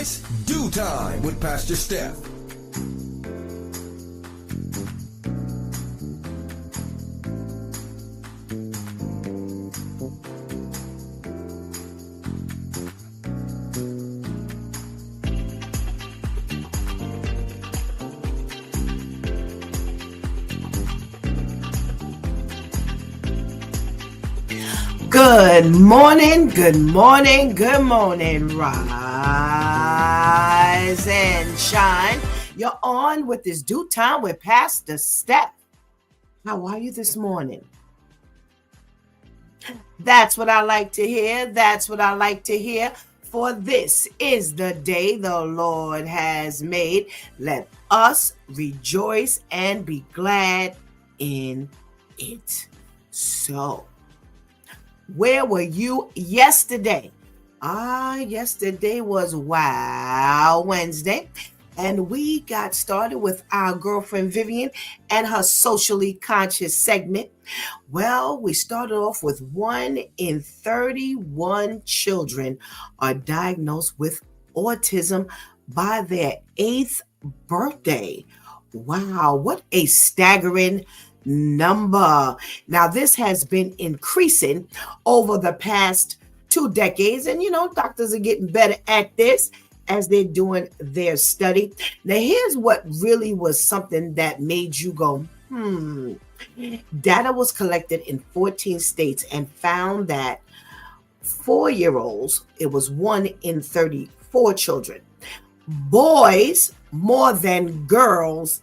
It's Dew Time with Pastor Steph. Good morning, good morning, good morning. Rise and shine. You're on with this Dew Time with Pastor Steph. How are you this morning? That's what I like to hear. That's what I like to hear. For this is the day the Lord has made. Let us rejoice and be glad in it. So, where were you yesterday? Yesterday was Wow Wednesday, and we got started with our girlfriend Vivian and her socially conscious segment. Well, we started off with 1 in 31 children are diagnosed with autism by their 8th birthday. Wow, what a staggering number. Now, this has been increasing over the past 2 decades, and doctors are getting better at this as they're doing their study. Now, here's what really was something that made you go, Data was collected in 14 states and found that 4-year-olds, it was 1 in 34 children, boys more than girls,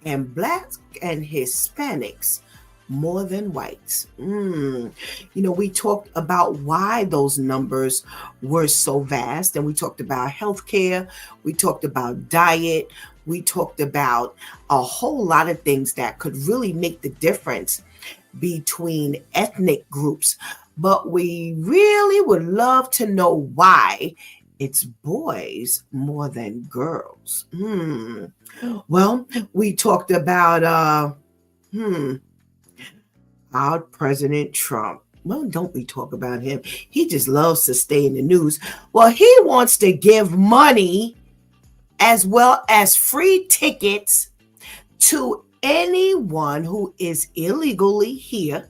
and blacks and Hispanics more than whites. We talked about why those numbers were so vast, and we talked about healthcare, we talked about diet, we talked about a whole lot of things that could really make the difference between ethnic groups. But we really would love to know why it's boys more than girls. Well, we talked about our President Trump. Well, don't we talk about him? He just loves to stay in the news. Well, he wants to give money as well as free tickets to anyone who is illegally here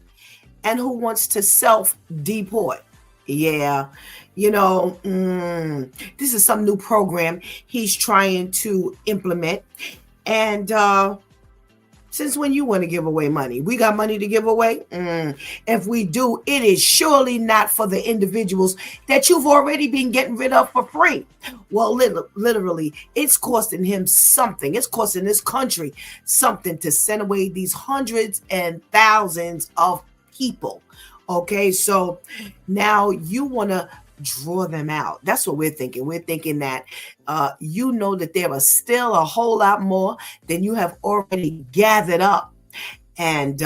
and who wants to self-deport. Yeah, this is some new program he's trying to implement. And since when you want to give away money? We got money to give away? If we do, it is surely not for the individuals that you've already been getting rid of for free. Well, literally, it's costing him something. It's costing this country something to send away these hundreds and thousands of people. Okay, so now you want to draw them out. That's what we're thinking. We're thinking that that there are still a whole lot more than you have already gathered up, and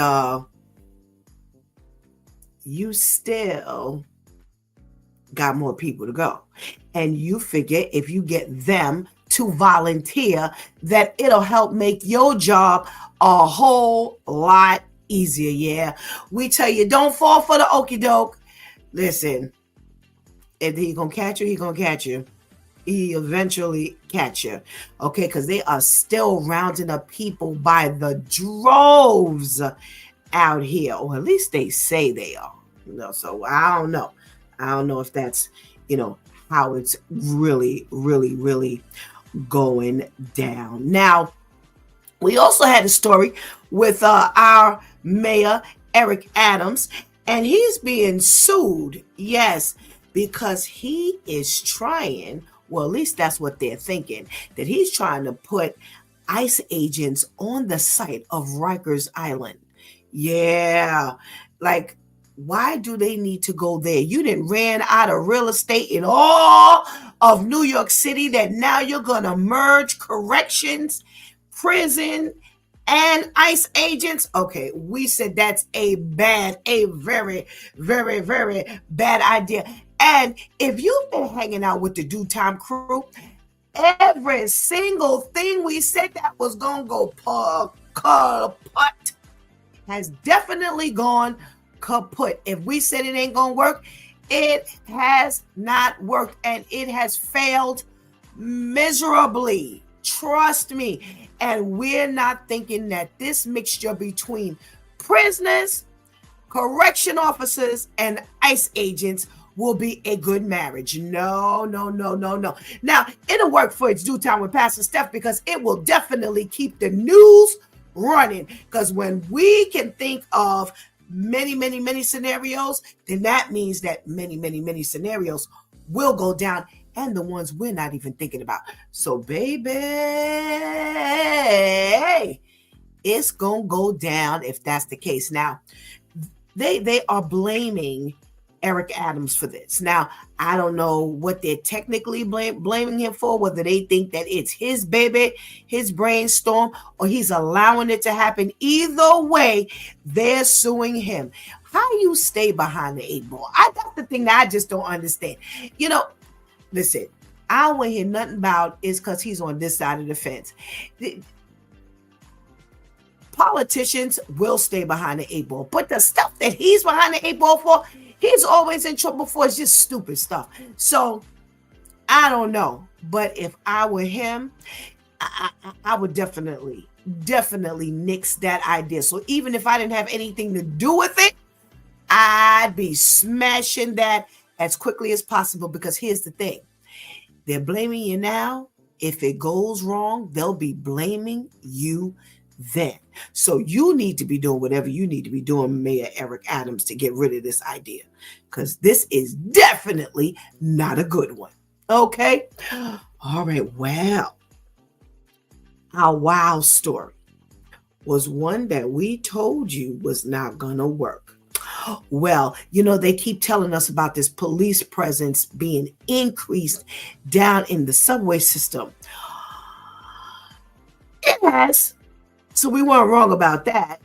you still got more people to go. And you figure if you get them to volunteer, that it'll help make your job a whole lot easier. Yeah, we tell you, don't fall for the okie doke. Listen, if he gonna catch you, he gonna catch you. He eventually catch you, okay? Because they are still rounding up people by the droves out here, or at least they say they are. So I don't know. I don't know if that's how it's really, really, really going down. Now, we also had a story with our mayor, Eric Adams, and he's being sued, yes, because he is trying, well, at least that's what they're thinking, that he's trying to put ICE agents on the site of Rikers Island. Yeah, like, why do they need to go there? You didn't ran out of real estate in all of New York City that now you're going to merge corrections, prison, and ICE agents. Okay, we said that's a very, very, very bad idea. And if you've been hanging out with the Dew Time crew, every single thing we said that was going to go kaput has definitely gone kaput. If we said it ain't going to work, it has not worked, and it has failed miserably. Trust me. And we're not thinking that this mixture between prisoners, correction officers, and ICE agents will be a good marriage. No, no, no, no, no. Now, it'll work for its due time with Pastor Steph because it will definitely keep the news running. Because when we can think of many, many, many scenarios, then that means that many, many, many scenarios will go down, and the ones we're not even thinking about. So, baby, it's gonna go down if that's the case. Now, they are blaming Eric Adams for this. Now, I don't know what they're technically blaming him for, whether they think that it's his baby, his brainstorm, or he's allowing it to happen. Either way, they're suing him. How you stay behind the 8 ball? That's the thing that I just don't understand. Listen, I don't want to hear nothing about is because he's on this side of the fence. Politicians will stay behind the 8 ball, but the stuff that he's behind the 8 ball for, he's always in trouble for. It's just stupid stuff. So I don't know, but if I were him, I would definitely nix that idea. So even if I didn't have anything to do with it, I'd be smashing that as quickly as possible, because here's the thing. They're blaming you now. If it goes wrong, they'll be blaming you then. So you need to be doing whatever you need to be doing, Mayor Eric Adams, to get rid of this idea, because this is definitely not a good one. Okay? All right. Well, our wow story was one that we told you was not going to work. Well, they keep telling us about this police presence being increased down in the subway system. Yes. So we weren't wrong about that.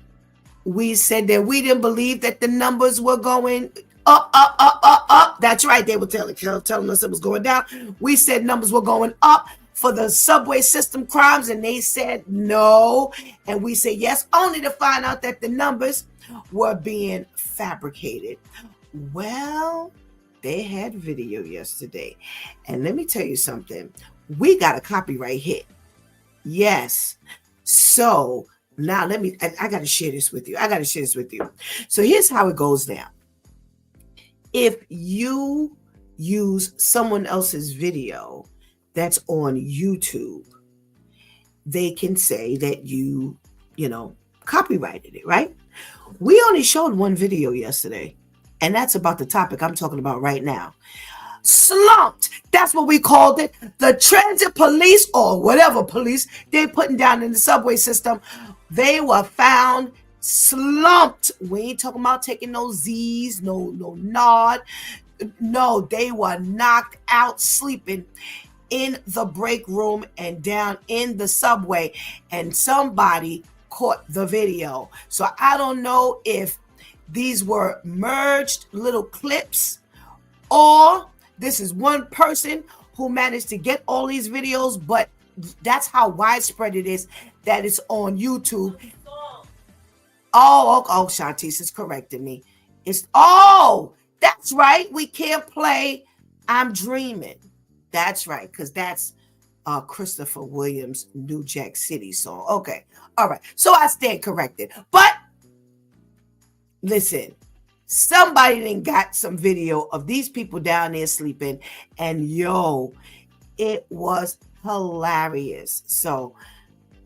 We said that we didn't believe that the numbers were going up, up, up, up, up. That's right. They were telling us it was going down. We said numbers were going up for the subway system crimes, and they said no. And we said yes, only to find out that the numbers were being fabricated. Well, they had video yesterday. And let me tell you something. We got a copyright hit. Yes. So now I got to share this with you. So here's how it goes down. If you use someone else's video that's on YouTube, they can say that you copyrighted it, right? We only showed one video yesterday, and that's about the topic I'm talking about right now. Slumped. That's what we called it. The transit police, or whatever police they're putting down in the subway system, they were found slumped. We ain't talking about taking no Z's, no nod. No, they were knocked out sleeping in the break room and down in the subway, and somebody caught the video. So I don't know if these were merged little clips, or this is one person who managed to get all these videos, but that's how widespread it is that it's on YouTube. Oh, Shantice is correcting me. That's right. We can't play I'm Dreaming. That's right, because that's Christopher Williams' New Jack City song. Okay. All right. So I stand corrected. But listen, somebody then got some video of these people down there sleeping, and it was hilarious. So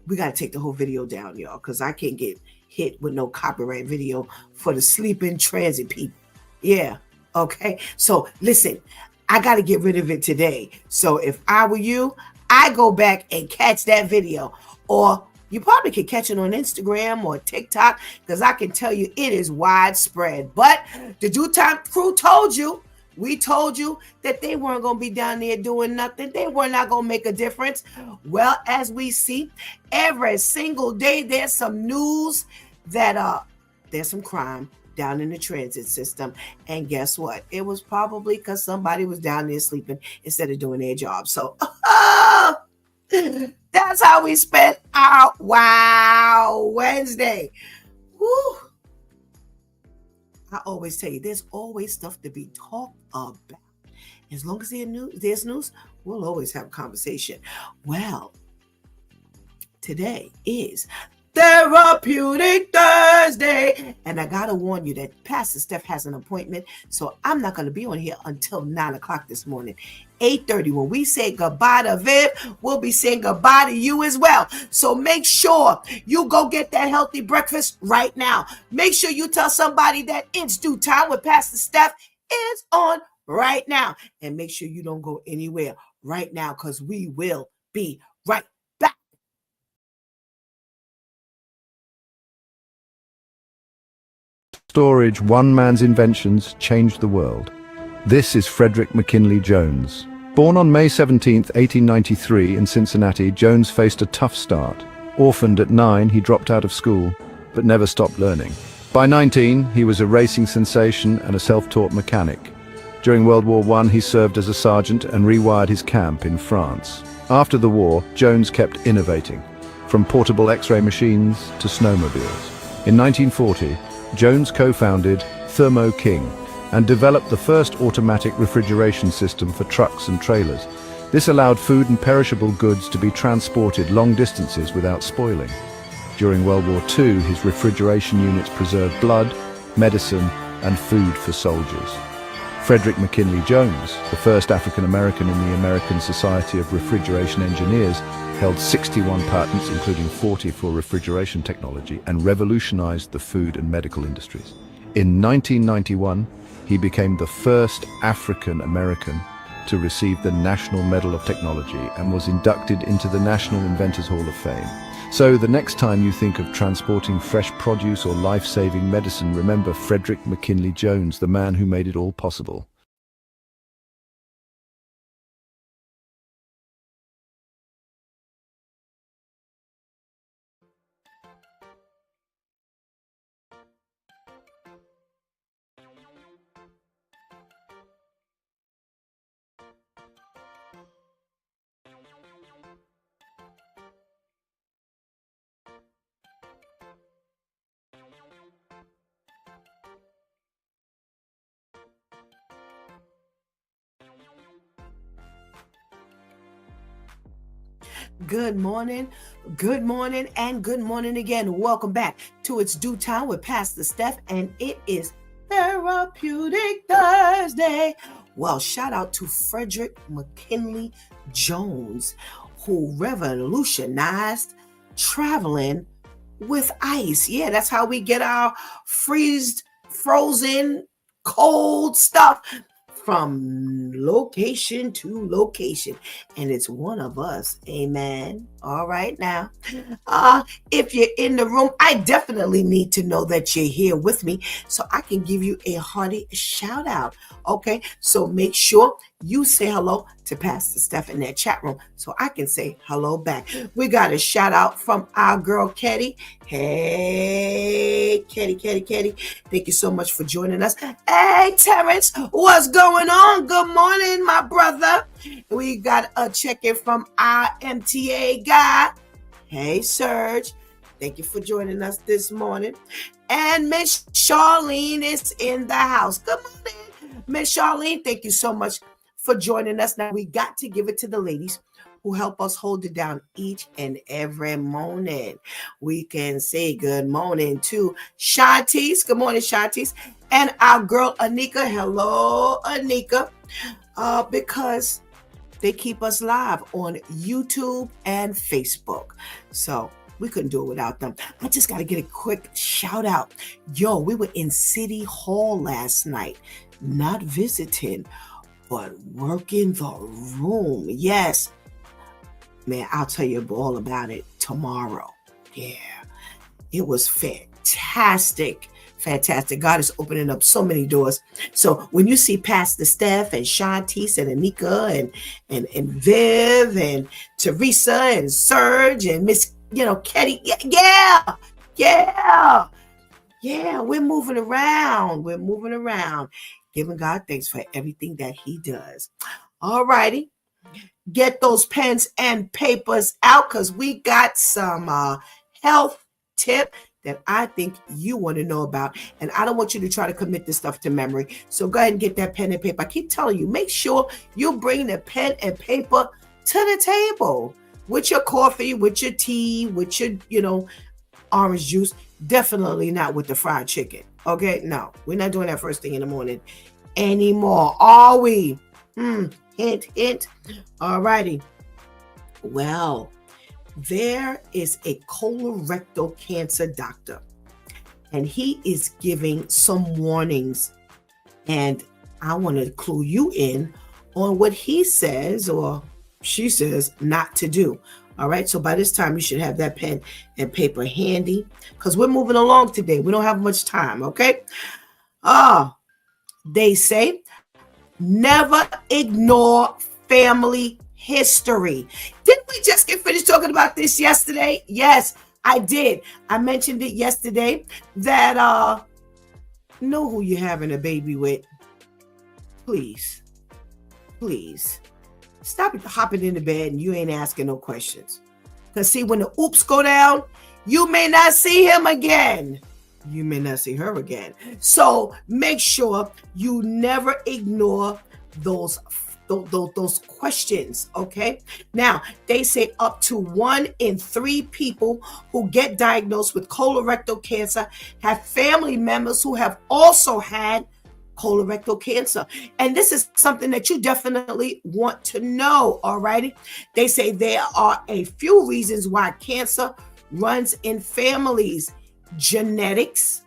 we got to take the whole video down, y'all, because I can't get hit with no copyright video for the sleeping transit people. Yeah. Okay. So listen, I got to get rid of it today. So if I were you, I go back and catch that video, or you probably could catch it on Instagram or TikTok, because I can tell you it is widespread. But the Due Time crew we told you that they weren't going to be down there doing nothing. They were not going to make a difference. Well, as we see, every single day there's some news that there's some crime down in the transit system. And guess what? It was probably because somebody was down there sleeping instead of doing their job. So that's how we spent our Wow Wednesday. Woo. I always tell you, there's always stuff to be talked about. As long as there's news, we'll always have a conversation. Well, today is Therapeutic Thursday. And I got to warn you that Pastor Steph has an appointment. So I'm not going to be on here until 9 o'clock this morning. 8:30. When we say goodbye to Viv, we'll be saying goodbye to you as well. So make sure you go get that healthy breakfast right now. Make sure you tell somebody that It's Due Time with Pastor Steph is on right now. And make sure you don't go anywhere right now, because we will be right back. Storage, one man's inventions changed the world. This is Frederick McKinley Jones. Born on May 17, 1893 in Cincinnati, Jones faced a tough start. Orphaned at 9, he dropped out of school, but never stopped learning. By 19, he was a racing sensation and a self-taught mechanic. During World War I, he served as a sergeant and rewired his camp in France. After the war, Jones kept innovating, from portable X-ray machines to snowmobiles. In 1940, Jones co-founded Thermo King and developed the first automatic refrigeration system for trucks and trailers. This allowed food and perishable goods to be transported long distances without spoiling. During World War II, his refrigeration units preserved blood, medicine, and food for soldiers. Frederick McKinley Jones, the first African-American in the American Society of Refrigeration Engineers, held 61 patents, including 40 for refrigeration technology, and revolutionized the food and medical industries. In 1991, he became the first African-American to receive the National Medal of Technology and was inducted into the National Inventors Hall of Fame. So the next time you think of transporting fresh produce or life-saving medicine, remember Frederick McKinley Jones, the man who made it all possible. Good morning, and good morning again. Welcome back to It's Due Time with Pastor Steph, and it is Therapeutic Thursday. Well, shout out to Frederick McKinley Jones, who revolutionized traveling with ice. Yeah, that's how we get our frozen, cold stuff from location to location, and it's one of us. Amen. All right, now, if you're in the room, I definitely need to know that you're here with me so I can give you a hearty shout out. Okay, so make sure you say hello to Pastor Steph in that chat room so I can say hello back. We got a shout out from our girl Ketty. Hey, Ketty. Thank you so much for joining us. Hey, Terrence, what's going on? Good morning, my brother. We got a check-in from our MTA guy. Hey, Serge. Thank you for joining us this morning. And Miss Charlene is in the house. Good morning, Miss Charlene. Thank you so much for joining us. Now, we got to give it to the ladies who help us hold it down each and every morning. We can say good morning to Shantice. Good morning, Shantice. And our girl, Anika. Hello, Anika. Because they keep us live on YouTube and Facebook. So we couldn't do it without them. I just got to get a quick shout out. Yo, we were in City Hall last night, not visiting, but working the room. Yes. Man, I'll tell you all about it tomorrow. Yeah. It was fantastic. Fantastic. God is opening up so many doors. So when you see Pastor Steph and Shantice and Anika and Viv and Teresa and Serge and Miss, Ketty, yeah, we're moving around. Giving God thanks for everything that he does. All righty. Get those pens and papers out because we got some health tip that I think you want to know about. And I don't want you to try to commit this stuff to memory. So go ahead and get that pen and paper. I keep telling you, make sure you bring the pen and paper to the table with your coffee, with your tea, with your, orange juice. Definitely not with the fried chicken. Okay? No, we're not doing that first thing in the morning anymore, are we? Hint, hint. All righty. Well, there is a colorectal cancer doctor, and he is giving some warnings. And I want to clue you in on what he says or she says not to do. All right. So by this time, you should have that pen and paper handy because we're moving along today. We don't have much time. Okay. They say never ignore family history. Didn't we just get finished talking about this yesterday? Yes, I did. I mentioned it yesterday that know who you're having a baby with. Please stop hopping in the bed and you ain't asking no questions. Because see, when the oops go down, you may not see him again. You may not see her again. So make sure you never ignore those questions. Okay. Now they say up to 1 in 3 people who get diagnosed with colorectal cancer have family members who have also had colorectal cancer. And this is something that you definitely want to know. All righty. They say there are a few reasons why cancer runs in families: genetics,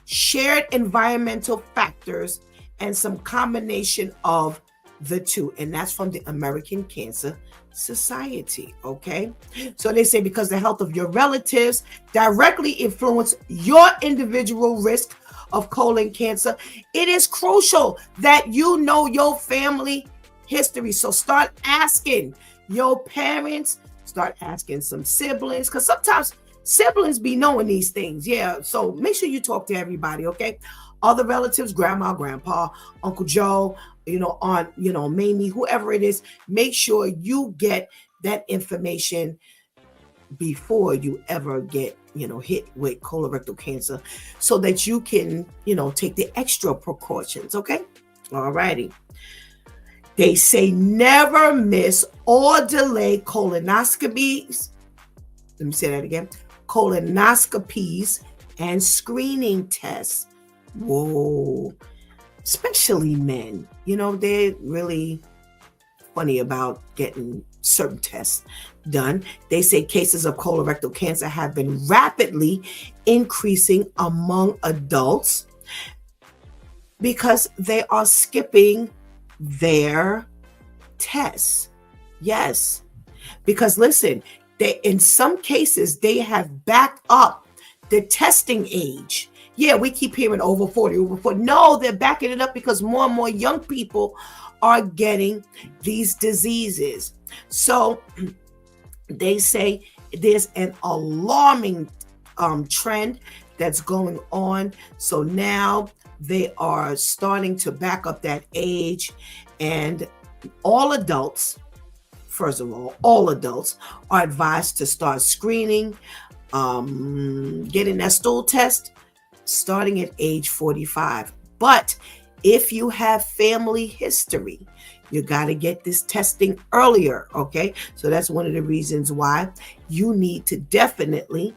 shared environmental factors, and some combination of the two. And that's from the American Cancer Society. Okay. So they say because the health of your relatives directly influence your individual risk of colon cancer, it is crucial that you know your family history. So start asking your parents, start asking some siblings, because sometimes siblings be knowing these things. Yeah. So make sure you talk to everybody. Okay. Other relatives, grandma, grandpa, Uncle Joe, Aunt, Mamie, whoever it is, make sure you get that information before you ever get, hit with colorectal cancer so that you can, take the extra precautions. Okay. All righty. They say never miss or delay colonoscopies. Let me say that again. Colonoscopies and screening tests. Whoa. Especially men. They're really funny about getting certain tests done. They say cases of colorectal cancer have been rapidly increasing among adults because they are skipping their tests. Yes. Because listen, in some cases, they have backed up the testing age. Yeah, we keep hearing over 40, over 40. No, they're backing it up because more and more young people are getting these diseases. So they say there's an alarming trend that's going on. So now they are starting to back up that age, and all adults, first of all adults are advised to start screening, getting that stool test starting at age 45. But if you have family history, you got to get this testing earlier. Okay. So that's one of the reasons why you need to definitely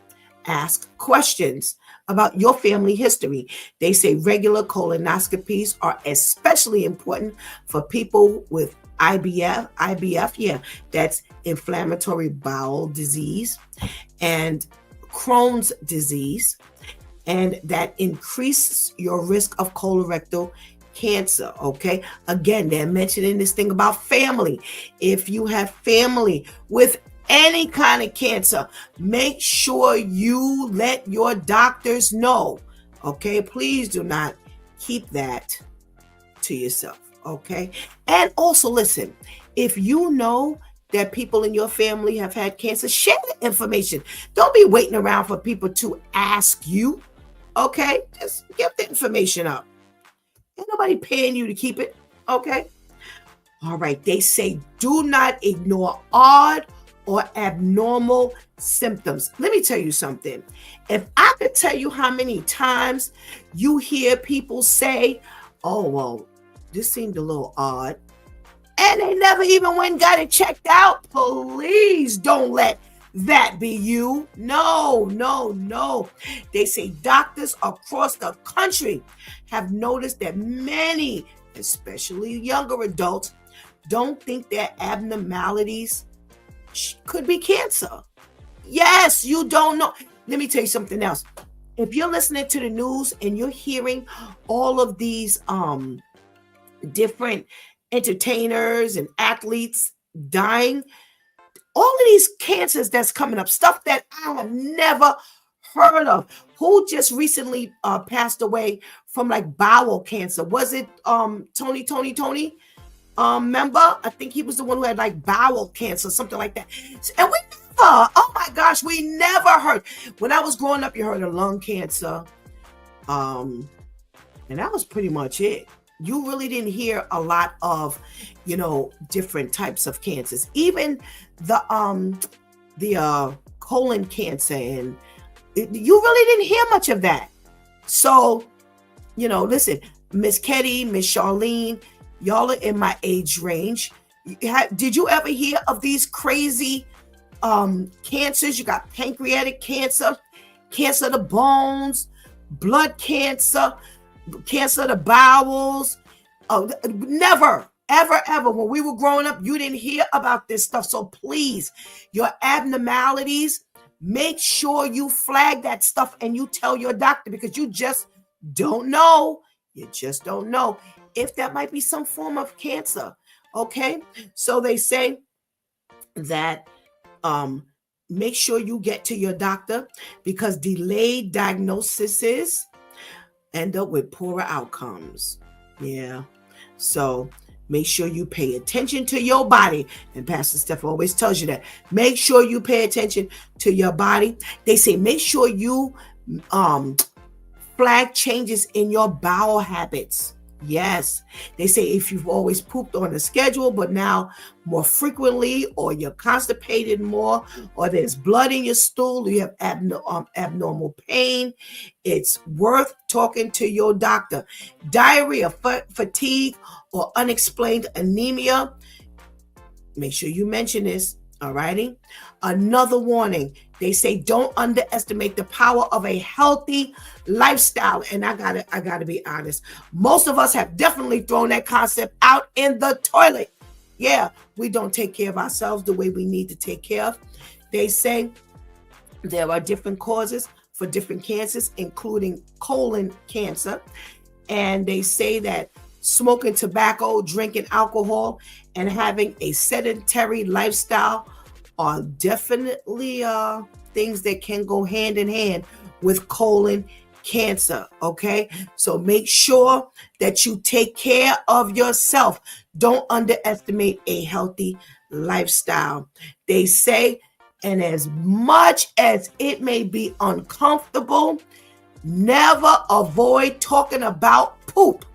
ask questions about your family history. They say regular colonoscopies are especially important for people with IBF, yeah, that's inflammatory bowel disease, and Crohn's disease, and that increases your risk of colorectal cancer. Okay. Again, they're mentioning this thing about family. If you have family with any kind of cancer, make sure you let your doctors know. Okay. Please do not keep that to yourself. Okay. And also listen, if you know that people in your family have had cancer, share the information. Don't be waiting around for people to ask you. Okay. Just give the information up. Ain't nobody paying you to keep it. Okay. All right. They say do not ignore odd or abnormal symptoms. Let me tell you something. If I could tell you how many times you hear people say, oh, well, this seemed a little odd, and they never even went and got it checked out, please don't let that be you. No, no, no. They say doctors across the country have noticed that many, especially younger adults, don't think their abnormalities could be cancer. Yes, you don't know. Let me tell you something else. If you're listening to the news and you're hearing all of these different entertainers and athletes dying, all of these cancers that's coming up, stuff that I have never heard of. Who just recently passed away from like bowel cancer? Was it Tony? Member? I think he was the one who had like bowel cancer, something like that. And we never, oh my gosh, we never heard. When I was growing up, you heard of lung cancer. And that was pretty much it. You really didn't hear a lot of, different types of cancers. Even the colon cancer, and you really didn't hear much of that. So, listen, Miss Ketty, Miss Charlene, y'all are in my age range. Did you ever hear of these crazy cancers? You got pancreatic cancer, cancer of the bones, blood cancer, cancer of the bowels. Oh, never, ever. When we were growing up, you didn't hear about this stuff. So please, your abnormalities, make sure you flag that stuff and you tell your doctor, because you just don't know. You just don't know if that might be some form of cancer. Okay. So they say that make sure you get to your doctor, because delayed diagnoses end up with poorer outcomes. Yeah. So make sure you pay attention to your body. And Pastor Steph always tells you that. Make sure you pay attention to your body. They say make sure you flag changes in your bowel habits. Yes. They say if you've always pooped on the schedule, but now more frequently, or you're constipated more, or there's blood in your stool, or you have abnormal pain, it's worth talking to your doctor. Diarrhea, fatigue, or unexplained anemia. Make sure you mention this. All righty. Another warning. They say don't underestimate the power of a healthy lifestyle. And I gotta be honest. Most of us have definitely thrown that concept out in the toilet. Yeah, we don't take care of ourselves the way we need to take care of. They say there are different causes for different cancers, including colon cancer. And they say that smoking tobacco, drinking alcohol, and having a sedentary lifestyle are definitely things that can go hand in hand with colon cancer. Okay, so make sure that you take care of yourself. Don't underestimate a healthy lifestyle. They say, and as much as it may be uncomfortable, never avoid talking about poop.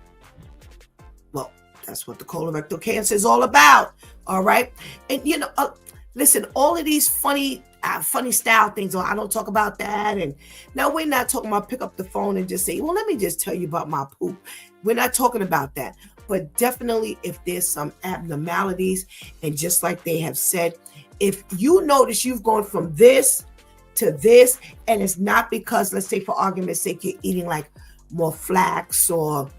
Well, that's what the colorectal cancer is all about. All right. And listen, all of these funny style things, I don't talk about that. And no, we're not talking about pick up the phone and just say, well, let me just tell you about my poop. We're not talking about that. But definitely if there's some abnormalities, and just like they have said, if you notice you've gone from this to this, and it's not because, let's say for argument's sake, you're eating like more flax or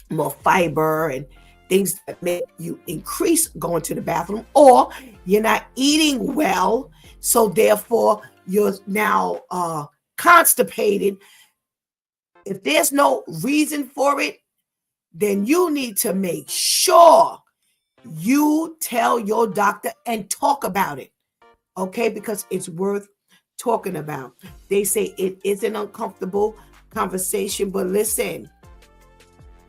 more fiber and things that make you increase going to the bathroom, or you're not eating well, so therefore you're now constipated. If there's no reason for it, then you need to make sure you tell your doctor and talk about it. Okay, because it's worth talking about. They say it is an uncomfortable conversation, but listen,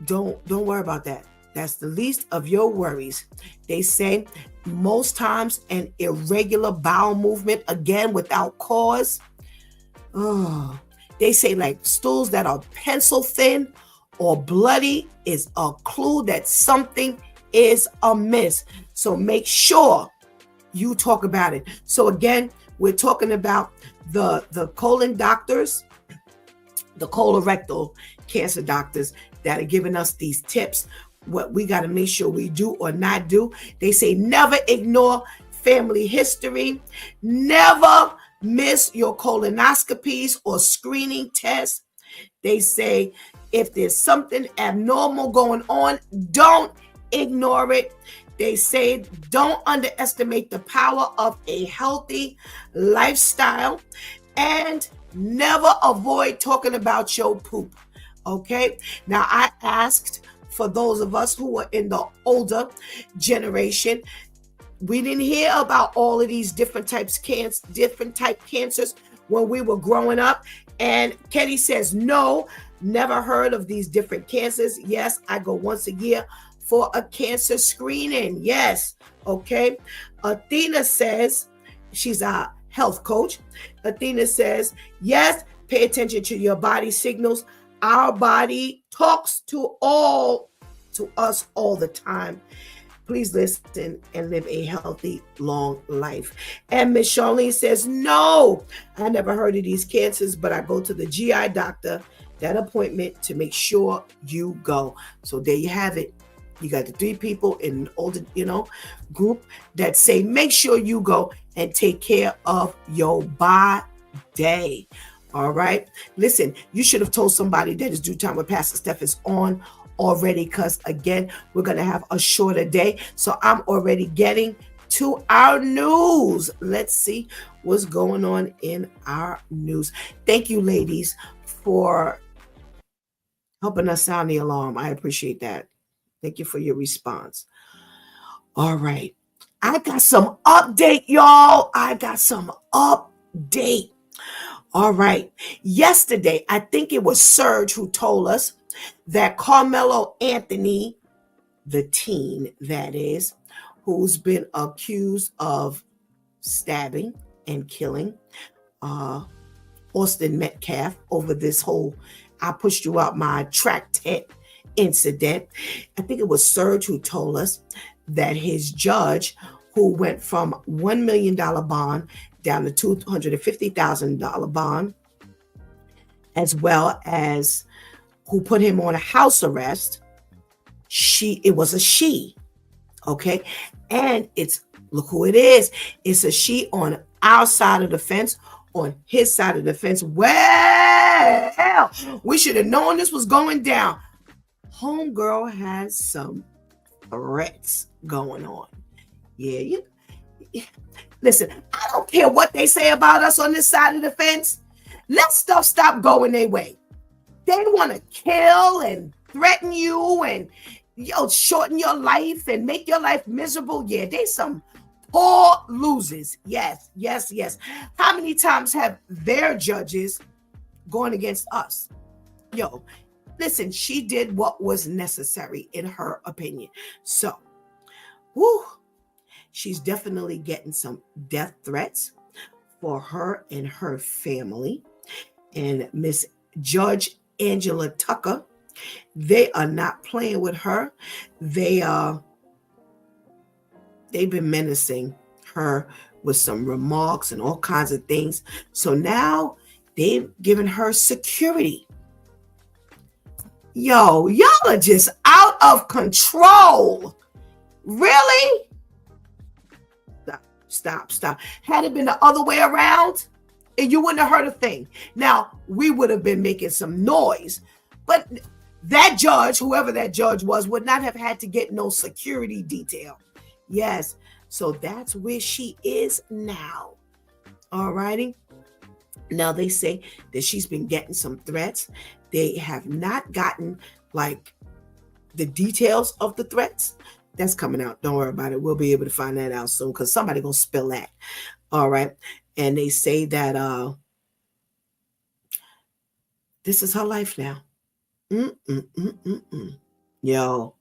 don't worry about that. That's the least of your worries. They say most times an irregular bowel movement, again without cause. They say like stools that are pencil thin or bloody is a clue that something is amiss. So make sure you talk about it. So again, we're talking about the colon doctors, the colorectal cancer doctors that are giving us these tips, what we got to make sure we do or not do. They say never ignore family history, never miss your colonoscopies or screening tests. They say if there's something abnormal going on, don't ignore it. They say don't underestimate the power of a healthy lifestyle, and never avoid talking about your poop. Okay. Now, I asked for those of us who are in the older generation, we didn't hear about all of these different type cancers when we were growing up. And Kenny says, no, never heard of these different cancers. Yes, I go once a year for a cancer screening. Yes. Okay. Athena says, she's a health coach. Athena says, yes, pay attention to your body signals. Our body talks to us all the time. Please listen and live a healthy, long life. And Miss Charlene says, no, I never heard of these cancers, but I go to the GI doctor, that appointment to make sure you go. So there you have it. You got the 3 people in an older, group that say, make sure you go and take care of your body. All right. Listen, you should have told somebody that It's Due Time with Pastor Steph is on already, because again, we're going to have a shorter day. So I'm already getting to our news. Let's see what's going on in our news. Thank you, ladies, for helping us sound the alarm. I appreciate that. Thank you for your response. All right. I got some update, y'all. I got some update. All right. Yesterday, I think it was Serge who told us that Carmelo Anthony, the teen that is, who's been accused of stabbing and killing Austin Metcalf over this whole I pushed you out my track tent incident. I think it was Serge who told us that his judge, who went from $1 million bond down to $250,000 bond, as well as who put him on a house arrest, it was a she, okay? And look who it is. It's a she on our side of the fence, on his side of the fence. Well, we should have known this was going down. Homegirl has some threats going on. Yeah, listen, I don't care what they say about us on this side of the fence. Let stuff stop going their way. They want to kill and threaten you and shorten your life and make your life miserable. Yeah, they some poor losers. Yes. How many times have their judges gone against us? Listen, she did what was necessary in her opinion. So, she's definitely getting some death threats for her and her family. And Miss Judge Angela Tucker, they are not playing with her. They've been menacing her with some remarks and all kinds of things. So now they've given her security. Y'all are just out of control. Really? Stop. Had it been the other way around, and you wouldn't have heard a thing. Now, we would have been making some noise, but that judge, whoever that judge was, would not have had to get no security detail. Yes. So that's where she is now. All righty. Now they say that she's been getting some threats. They have not gotten the details of the threats. That's coming out. Don't worry about it. We'll be able to find that out soon because somebody gonna spill that. All right. And they say that this is her life now. Yo,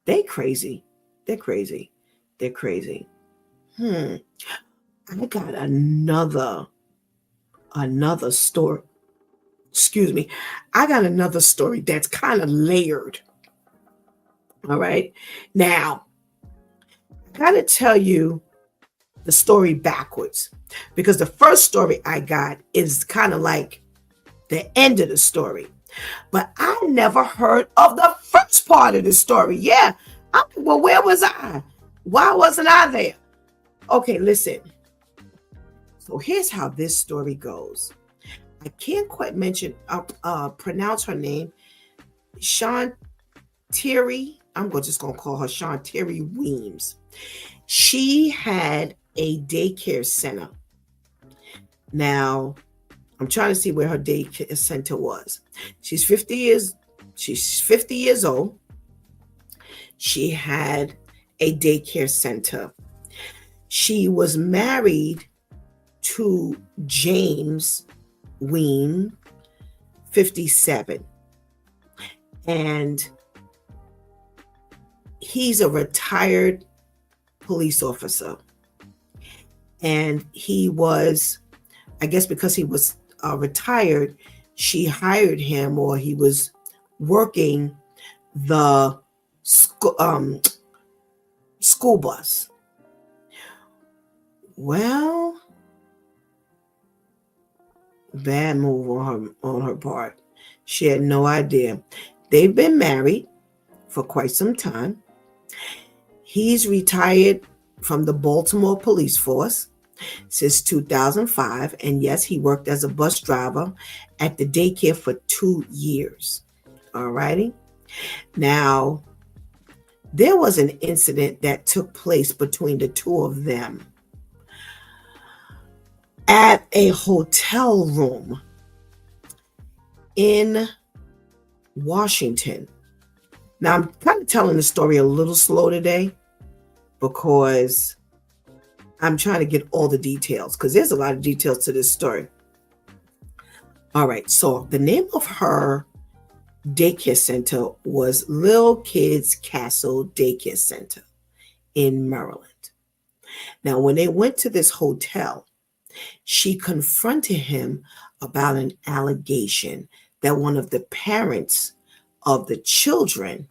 they crazy. They're crazy. I got another story. Excuse me. I got another story that's kind of layered. All right. Now, I got to tell you the story backwards, because the first story I got is kind of like the end of the story. But I never heard of the first part of the story. Yeah. Well, where was I? Why wasn't I there? Okay, listen. So here's how this story goes. I can't quite pronounce her name. Sean Terry. I'm just going to call her Sean Terry Weems. She had a daycare center. Now, I'm trying to see where her daycare center was. She's 50 years old. She had a daycare center. She was married to James Weems, 57. And he's a retired police officer. And he was, I guess because he was retired, she hired him, or he was working the school bus. Well, bad move on her part. She had no idea. They've been married for quite some time. He's retired from the Baltimore police force since 2005. And yes, he worked as a bus driver at the daycare for 2 years. All righty. Now, there was an incident that took place between the two of them at a hotel room in Washington. Now, I'm kind of telling the story a little slow today because I'm trying to get all the details, because there's a lot of details to this story. All right, so the name of her daycare center was Little Kids Castle Daycare Center in Maryland. Now, when they went to this hotel, she confronted him about an allegation that one of the parents of the children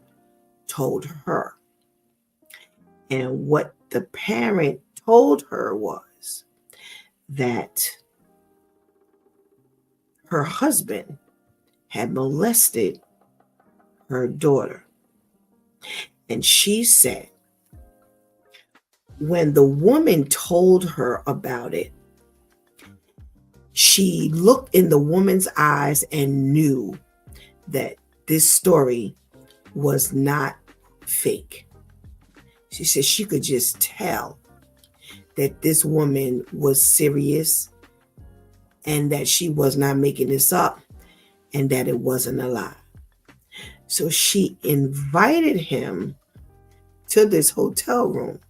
told her. And what the parent told her was that her husband had molested her daughter. And she said, when the woman told her about it, she looked in the woman's eyes and knew that this story was not fake. She said she could just tell that this woman was serious and that she was not making this up and that it wasn't a lie. So she invited him to this hotel room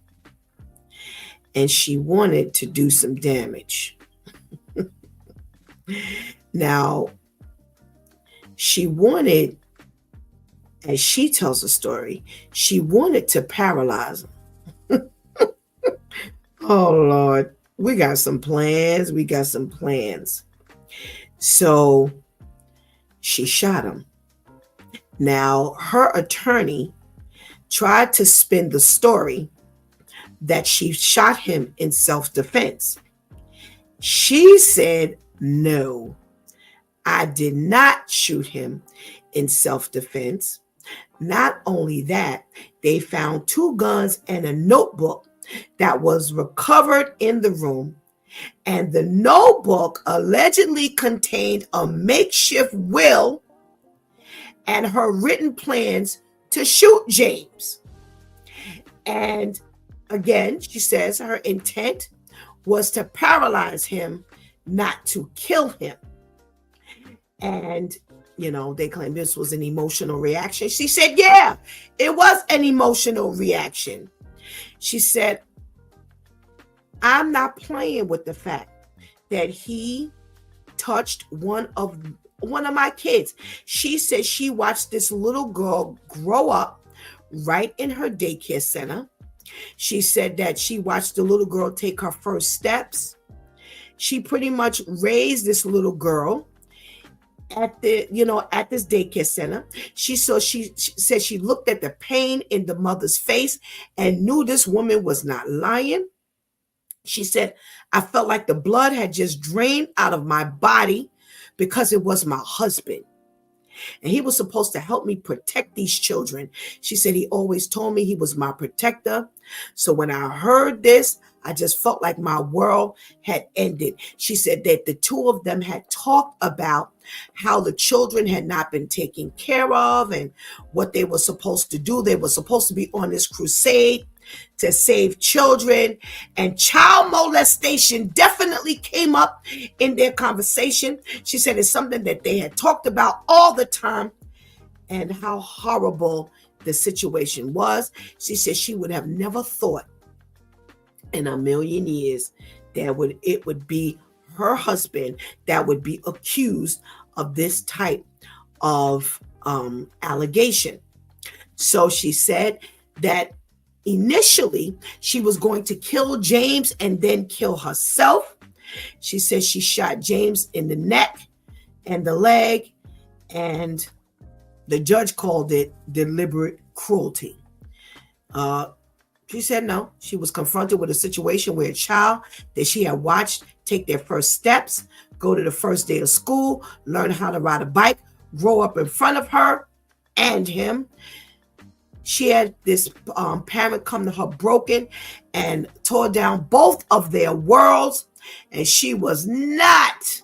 and she wanted to do some damage. Now, she wanted, as she tells the story, she wanted to paralyze him. Oh, Lord. We got some plans. So she shot him. Now, her attorney tried to spin the story that she shot him in self-defense. She said, no, I did not shoot him in self-defense. Not only that, they found 2 guns and a notebook that was recovered in the room. And the notebook allegedly contained a makeshift will and her written plans to shoot James. And again, she says her intent was to paralyze him, not to kill him. And, they claim this was an emotional reaction. She said, yeah, it was an emotional reaction. She said, I'm not playing with the fact that he touched one of my kids. She said she watched this little girl grow up right in her daycare center. She said that she watched the little girl take her first steps. She pretty much raised this little girl at this daycare center. She said she looked at the pain in the mother's face and knew this woman was not lying. She said, I felt like the blood had just drained out of my body because it was my husband. And he was supposed to help me protect these children. She said he always told me he was my protector. So when I heard this, I just felt like my world had ended. She said that the two of them had talked about how the children had not been taken care of and what they were supposed to do. They were supposed to be on this crusade to save children, and child molestation definitely came up in their conversation. She said it's something that they had talked about all the time and how horrible the situation was. She said she would have never thought in a million years that it would be her husband that would be accused of this type of allegation. So she said that initially, she was going to kill James and then kill herself. She said she shot James in the neck and the leg, and the judge called it deliberate cruelty. She said no. She was confronted with a situation where a child that she had watched take their first steps, go to the first day of school, learn how to ride a bike, grow up in front of her and him. She had this parent come to her broken and tore down both of their worlds. And she was not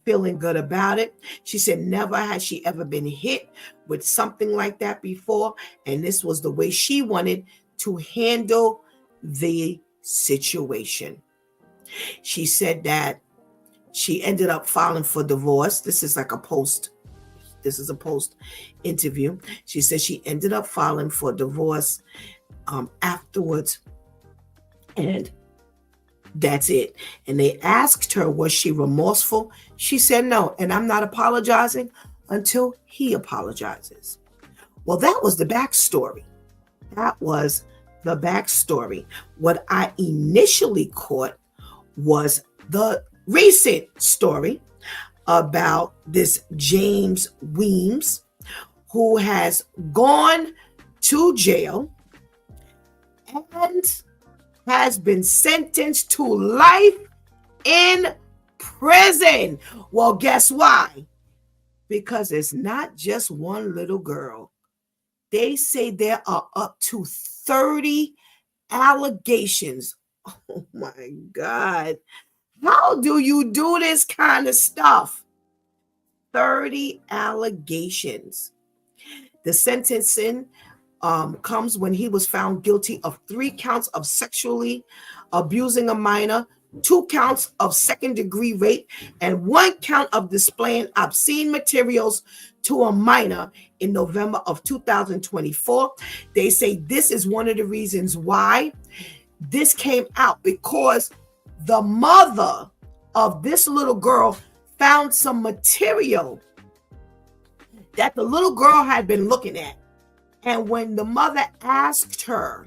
feeling good about it. She said never had she ever been hit with something like that before. And this was the way she wanted to handle the situation. She said that she ended up filing for divorce. This is a post interview. She said she ended up filing for divorce afterwards, and that's it. And they asked her, was she remorseful? She said no, and I'm not apologizing until he apologizes. Well, that was the backstory. What I initially caught was the recent story about this James Weems, who has gone to jail and has been sentenced to life in prison. Well, guess why? Because it's not just one little girl. They say there are up to 30 allegations. Oh my God. How do you do this kind of stuff? 30 allegations. The sentencing comes when he was found guilty of 3 counts of sexually abusing a minor, 2 counts of second-degree rape, and 1 count of displaying obscene materials to a minor in November of 2024. They say this is one of the reasons why this came out, because the mother of this little girl found some material that the little girl had been looking at. And when the mother asked her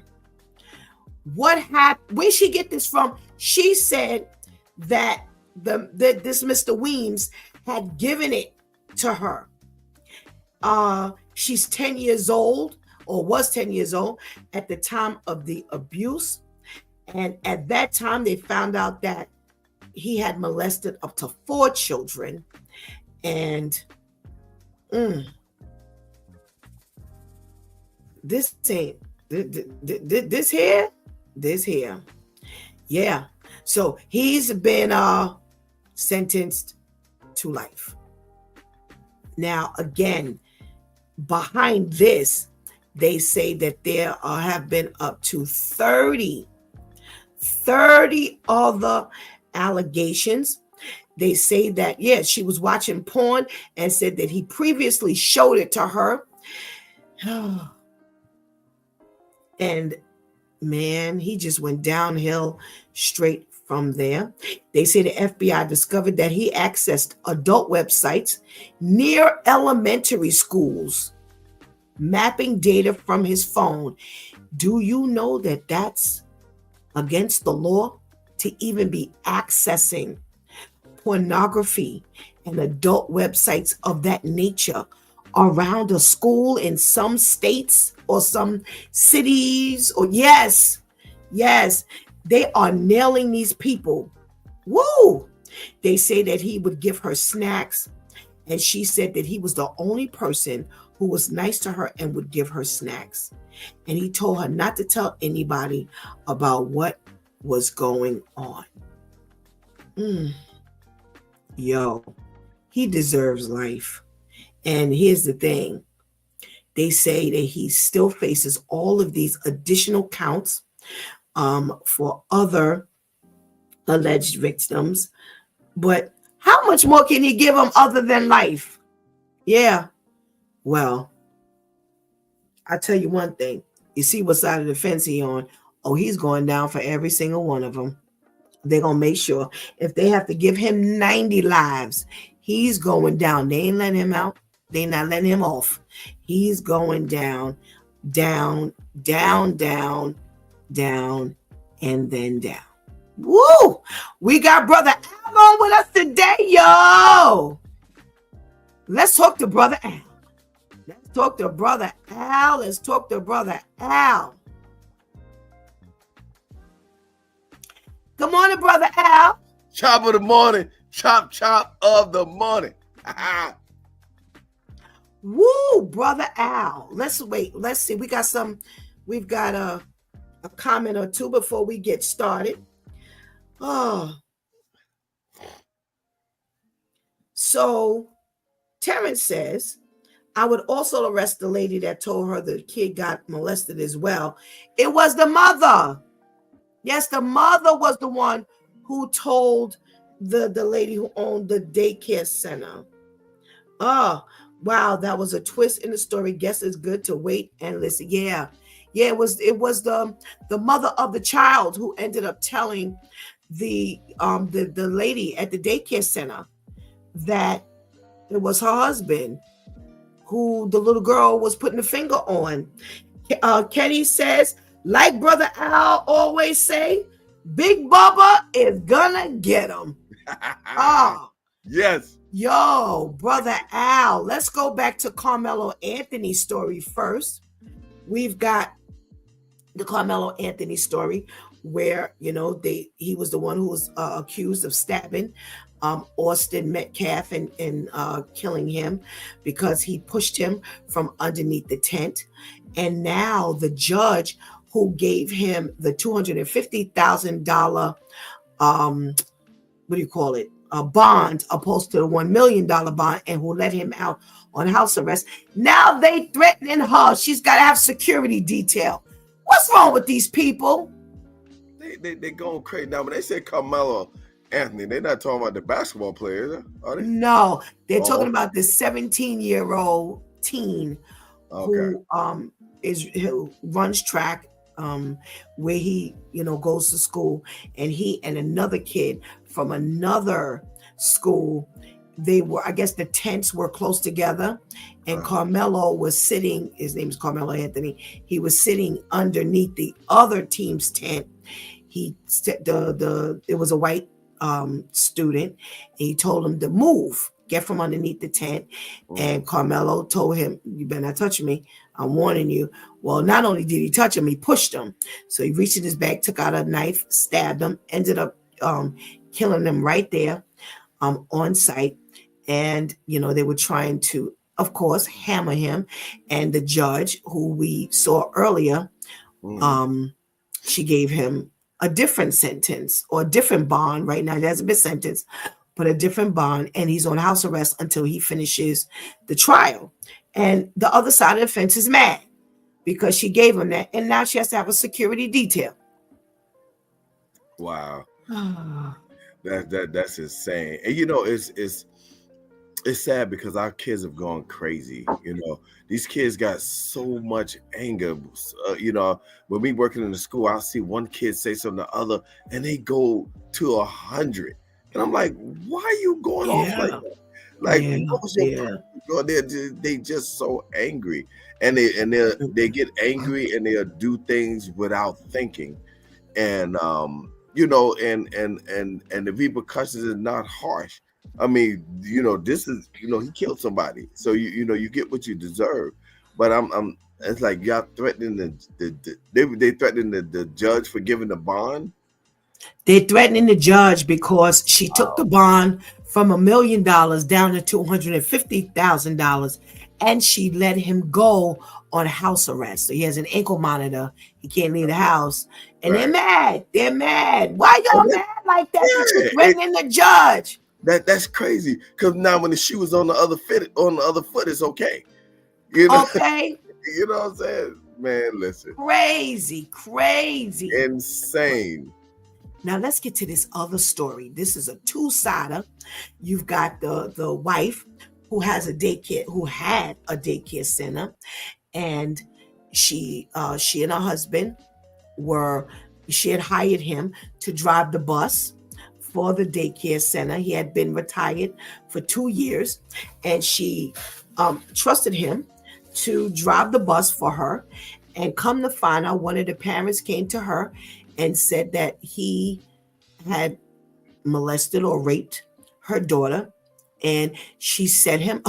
what happened, where she get this from, she said that this Mr. Weems had given it to her. She's 10 years old, or was 10 years old at the time of the abuse. And at that time, they found out that he had molested up to 4 children. And this here. Yeah. So he's been sentenced to life. Now, again, behind this, they say that there have been up to 30 other allegations. They say that, yes, she was watching porn and said that he previously showed it to her. And man, he just went downhill straight from there. They say the FBI discovered that he accessed adult websites near elementary schools, mapping data from his phone. Do you know that that's against the law to even be accessing pornography and adult websites of that nature around a school in some states or some cities? Or yes, They are nailing these people. Woo! They say that he would give her snacks, and she said that he was the only person who was nice to her and would give her snacks. And he told her not to tell anybody about what was going on. Yo, he deserves life. And here's the thing. They say that he still faces all of these additional counts for other alleged victims. But how much more can he give them other than life? Yeah. Well, I'll tell you one thing. You see what side of the fence he on? Oh, he's going down for every single one of them. They're going to make sure if they have to give him 90 lives, he's going down. They ain't letting him out. They not letting him off. He's going down, down, down, down, down, and then down. Woo! We got Brother Al on with us today, yo. Let's talk to Brother Al. Let's talk to Brother Al. Let's talk to Brother Al. Good morning, Brother Al. Chop of the morning. Chop, chop of the morning. Woo, Brother Al. Let's wait. Let's see. We've got a comment or two before we get started. Oh. So Terrence says, I would also arrest the lady that told her the kid got molested as well. It was the mother. Yes, the mother was the one who told the lady who owned the daycare center. Oh, wow, that was a twist in the story. Guess it's good to wait and listen. Yeah, it was the mother of the child who ended up telling the lady at the daycare center that it was her husband who the little girl was putting the finger on. Kenny says, like Brother Al always say, Big Bubba is gonna get him. Yes. Yo, Brother Al, let's go back to Carmelo Anthony's story first. We've got the Carmelo Anthony story where, he was the one who was accused of stabbing Austin Metcalf and killing him because he pushed him from underneath the tent. And now the judge who gave him the $250,000 a bond opposed to the $1 million bond, and who let him out on house arrest. Now they threatening her. She's got to have security detail. What's wrong with these people? They going crazy. Now, when they say Carmelo Anthony, they're not talking about the basketball players, are they? No, they're talking about the 17-year-old teen who runs track, where he goes to school, and he and another kid from another school, they were, I guess the tents were close together, and Carmelo was sitting, his name is Carmelo Anthony, he was sitting underneath the other team's tent. It was a white student, and he told him to move, get from underneath the tent. And Carmelo told him, you better not touch me, I'm warning you. Well, not only did he touch him, he pushed him. So he reached in his bag, took out a knife, stabbed him, ended up killing him right there on site. And they were trying to, of course, hammer him. And the judge, who we saw earlier, she gave him a different sentence or a different bond. Right now, he hasn't been sentenced, but a different bond, and he's on house arrest until he finishes the trial. And the other side of the fence is mad because she gave him that, and now she has to have a security detail. Wow. That's insane. And it's sad because our kids have gone crazy. These kids got so much anger. When we working in the school, I'll see one kid say something to the other, and they go to 100. And I'm like, why are you going off like that? Like, they just so angry, and they get angry, and they'll do things without thinking, and and the repercussions is not harsh. I mean, this is, he killed somebody, so you get what you deserve. But it's like y'all threatening they threatening the judge for giving the bond. They're threatening the judge because she took the Wow. bond from $1 million down to $250,000, and she let him go on house arrest. So he has an ankle monitor. He can't leave the house, and they're Right. mad. They're mad. Why And y'all that, mad like that? That you yeah, threatening the judge? that's crazy. Because now when the shoe was on the other foot, it's okay. You know, Okay, you know what I'm saying? Man, listen. crazy, crazy. Insane. Now let's get to this other story. This is a two-sider. You've got the wife who has a daycare, who had a daycare center, and she and her husband were she had hired him to drive the bus for the daycare center. He had been retired for 2 years, and she trusted him to drive the bus for her. And come to find out, one of the parents came to her and said that he had molested or raped her daughter, and she sent him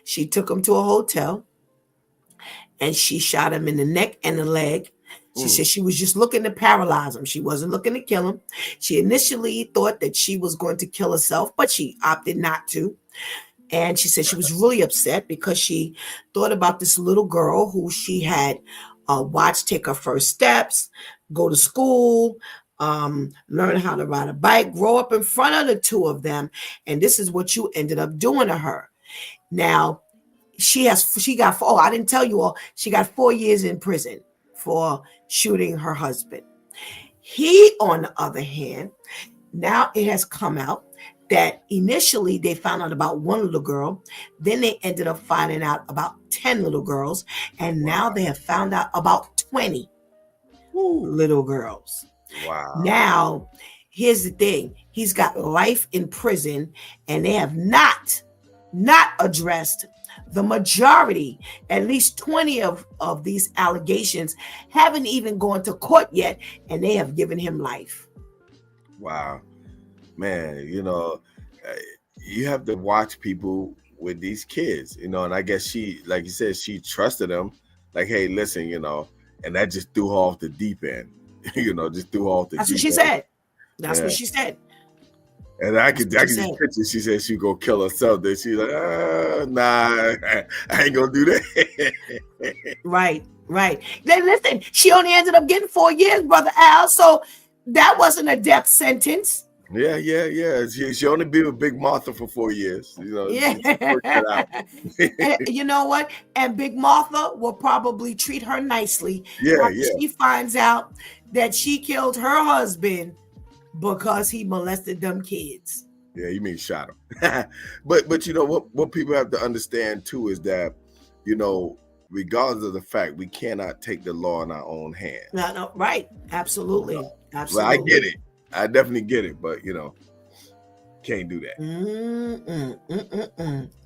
she took him to a hotel, and she shot him in the neck and the leg. She Mm. said she was just looking to paralyze him. She wasn't looking to kill him. She initially thought that she was going to kill herself, but she opted not to. And she said she was really upset because she thought about this little girl who she had watched take her first steps, go to school, learn how to ride a bike, grow up in front of the two of them. And this is what you ended up doing to her. Now, she got, oh, I didn't tell you all, she got 4 years in prison for shooting her husband. He, on the other hand, now it has come out that initially they found out about one little girl, then they ended up finding out about 10 little girls, and now Wow. they have found out about 20 little girls. Wow. Now, here's the thing. He's got life in prison, and they have not addressed the majority. At least 20 of these allegations haven't even gone to court yet, and they have given him life. Wow. Man, uh, you have to watch people with these kids, and I guess she, like you said, she trusted them. Like, hey, listen, and that just threw her off the deep end. Just threw her off the That's what deep she end. said. That's Yeah. what she said. And I That's could what I she could just said. picture she said she'd go kill herself. Then she's like, nah, I ain't gonna do that. Right, right. Then listen, she only ended up getting 4 years, Brother Al. So that wasn't a death sentence. Yeah. She only be with Big Martha for 4 years. Yeah. She worked that out. And you know what? And Big Martha will probably treat her nicely Yeah, after yeah. she finds out that she killed her husband because he molested them kids. Yeah, you mean shot him. but what people have to understand too is that, regardless of the fact, we cannot take the law in our own hands. No, right. Absolutely. Well, Absolutely. I get it. I definitely get it, but can't do that.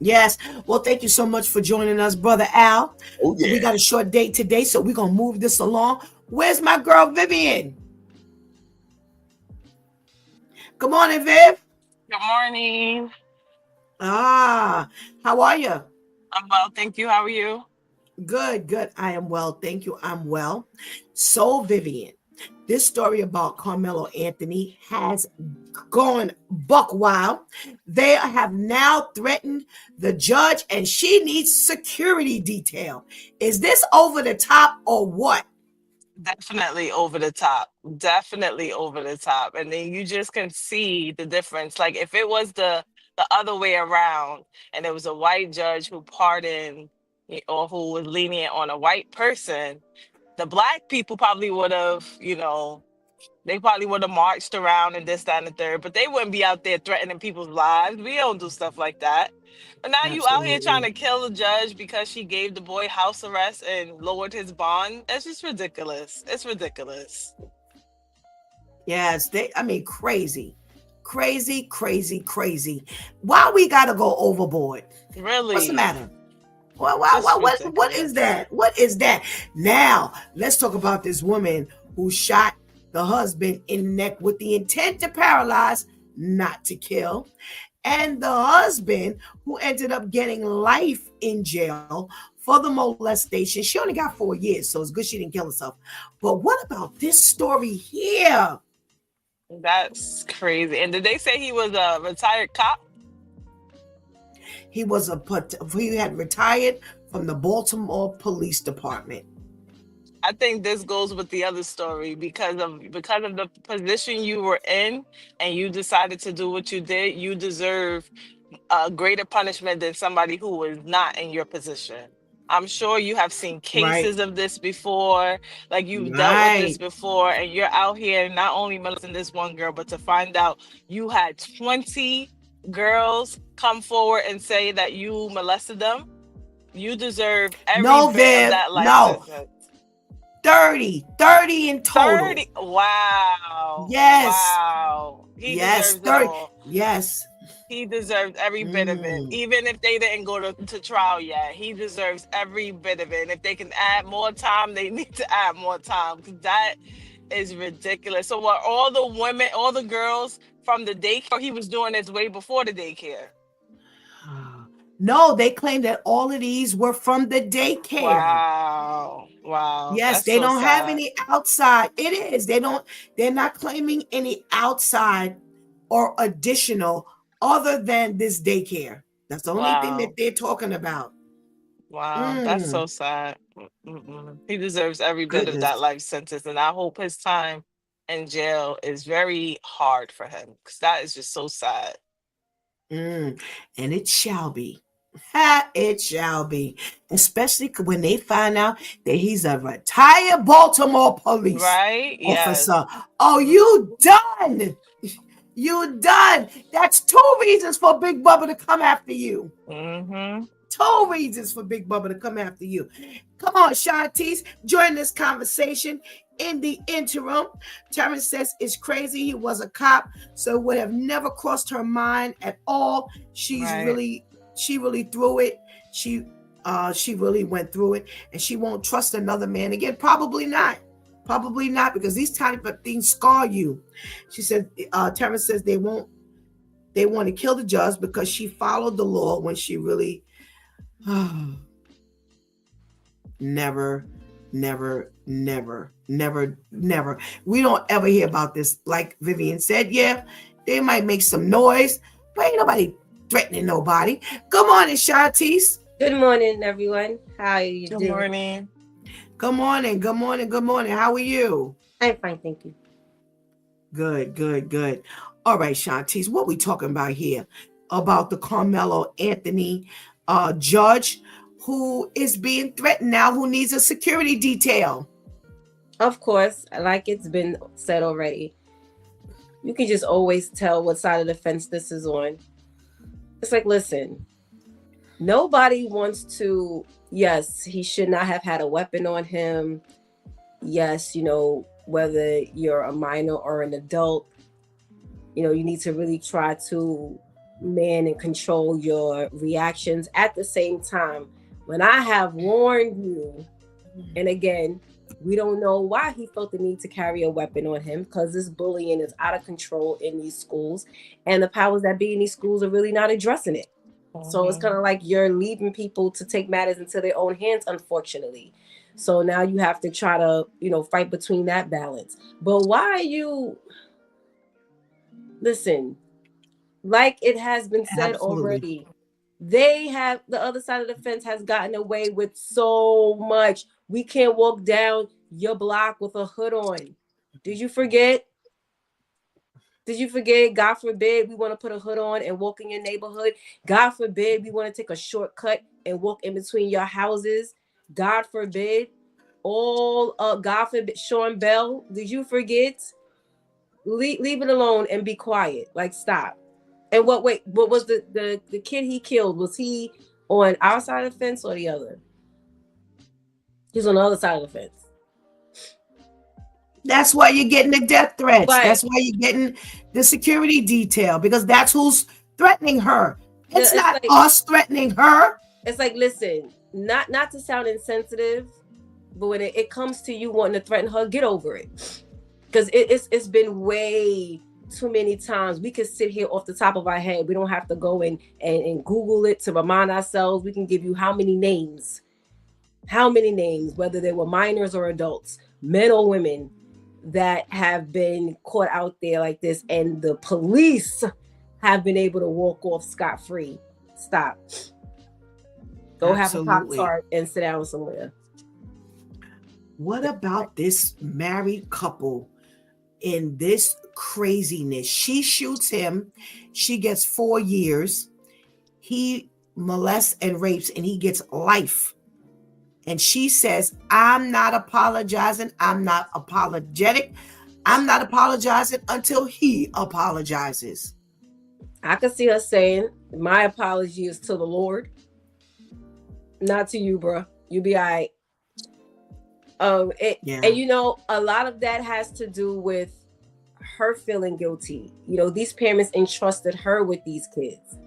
Yes. Well, thank you so much for joining us, Brother Al. Oh We yeah. got a short date today, so we're going to move this along. Where's my girl, Vivian? Good morning, Viv. Good morning. How are you? I'm well, thank you. How are you? Good, good. I am well. Thank you. I'm well. So, Vivian, this story about Carmelo Anthony has gone buck wild. They have now threatened the judge, and she needs security detail. Is this over the top or what? Definitely over the top. Definitely over the top. And then you just can see the difference. Like if it was the other way around and it was a white judge who pardoned or who was lenient on a white person, the black people probably would have, they probably would have marched around and this, that, and the third, but they wouldn't be out there threatening people's lives. We don't do stuff like that. But now you out here trying Absolutely. to kill the judge because she gave the boy house arrest and lowered his bond. That's just ridiculous. It's ridiculous. Yes, crazy. Crazy, crazy, crazy. Why we gotta go overboard? What's the Really. matter? Just What is ridiculous. that? What is that? Now, let's talk about this woman who shot the husband in the neck with the intent to paralyze, not to kill. And the husband who ended up getting life in jail for the molestation. She only got 4 years, so it's good she didn't kill herself. But what about this story here? That's crazy. And did they say he was a retired cop? He had retired from the Baltimore Police Department. I think this goes with the other story because of the position you were in and you decided to do what you did. You deserve a greater punishment than somebody who was not in your position. I'm sure you have seen Right. cases of this before, like you've dealt with this Right. before, and you're out here not only molesting this one girl, but to find out you had 20 girls come forward and say that you molested them. You deserve every No, bit of Viv. that life No. sentence. 30 in total. 30. Wow. Yes. Wow. He Yes. deserves it 30. all. Yes. He deserves every bit of it. Even if they didn't go to trial yet, he deserves every bit of it. And if they can add more time, they need to add more time, because that is ridiculous. So what, all the women, all the girls from the daycare, he was doing this way before the daycare? No, they claim that all of these were from the daycare. Wow. Wow. Yes, That's they so don't have sad. any outside. It is. They're not claiming any outside or additional other than this daycare. That's the only thing that they're talking about. Wow. That's so sad. He deserves every bit of Goodness. that life sentence. And I hope his time in jail is very hard for him, because that is just so sad. And it shall be. It shall be. Especially when they find out that he's a retired Baltimore police officer. Yes. Oh, you done. You done. That's 2 reasons for Big Bubba to come after you. 2 reasons for Big Bubba to come after you. Come on, Shantice, join this conversation. In the interim, Terrence says it's crazy. He was a cop, so it would have never crossed her mind at all. She really threw it. She really went through it, and she won't trust another man again. Probably not, because these tiny things scar you. She said, Terrence says they want to kill the judge because she followed the law when she really never. We don't ever hear about this. Like Vivian said, yeah, they might make some noise, but ain't nobody threatening nobody. Good morning, Shantice. Good morning, everyone. How are you doing? Good morning. Good morning. How are you? I'm fine, thank you. Good. All right, Shantice, what we talking about here? About the Carmelo Anthony judge who is being threatened now, who needs a security detail. Of course, like it's been said already, you can just always tell what side of the fence this is on. It's like, listen, nobody wants to, yes, he should not have had a weapon on him. Yes, whether you're a minor or an adult, you need to really try to man and control your reactions. At the same time, when I have warned you, and again, we don't know why he felt the need to carry a weapon on him, because this bullying is out of control in these schools, and the powers that be in these schools are really not addressing it. So it's kind of like you're leaving people to take matters into their own hands, unfortunately. So now you have to try to, fight between that balance. But why are you... Listen, like it has been said already, the other side of the fence has gotten away with so much. We can't walk down your block with a hood on. Did you forget? God forbid we want to put a hood on and walk in your neighborhood. God forbid we want to take a shortcut and walk in between your houses. God forbid. God forbid. Sean Bell, did you forget? Leave it alone and be quiet. Like, stop. And what was the kid he killed? Was he on our side of the fence or the other? He's on the other side of the fence. That's why you're getting the death threats. Right. That's why you're getting the security detail, because that's who's threatening her. It's not like us threatening her. It's like, listen, not to sound insensitive, but when it comes to you wanting to threaten her, get over it. Because it's been way too many times. We can sit here off the top of our head. We don't have to go and Google it to remind ourselves. We can give you how many names, whether they were minors or adults, men or women, that have been caught out there like this, and the police have been able to walk off scot-free. Stop. Go Absolutely. have a Pop-Tart and sit down somewhere. What about this married couple in this craziness? She shoots him. She gets 4 years. He molests and rapes, and he gets life. And she says, I'm not apologizing. I'm not apologetic. I'm not apologizing until he apologizes. I could see her saying, my apology is to the Lord, not to you, bro. You be all right. And you know, a lot of that has to do with her feeling guilty. You know, these parents entrusted her with these kids,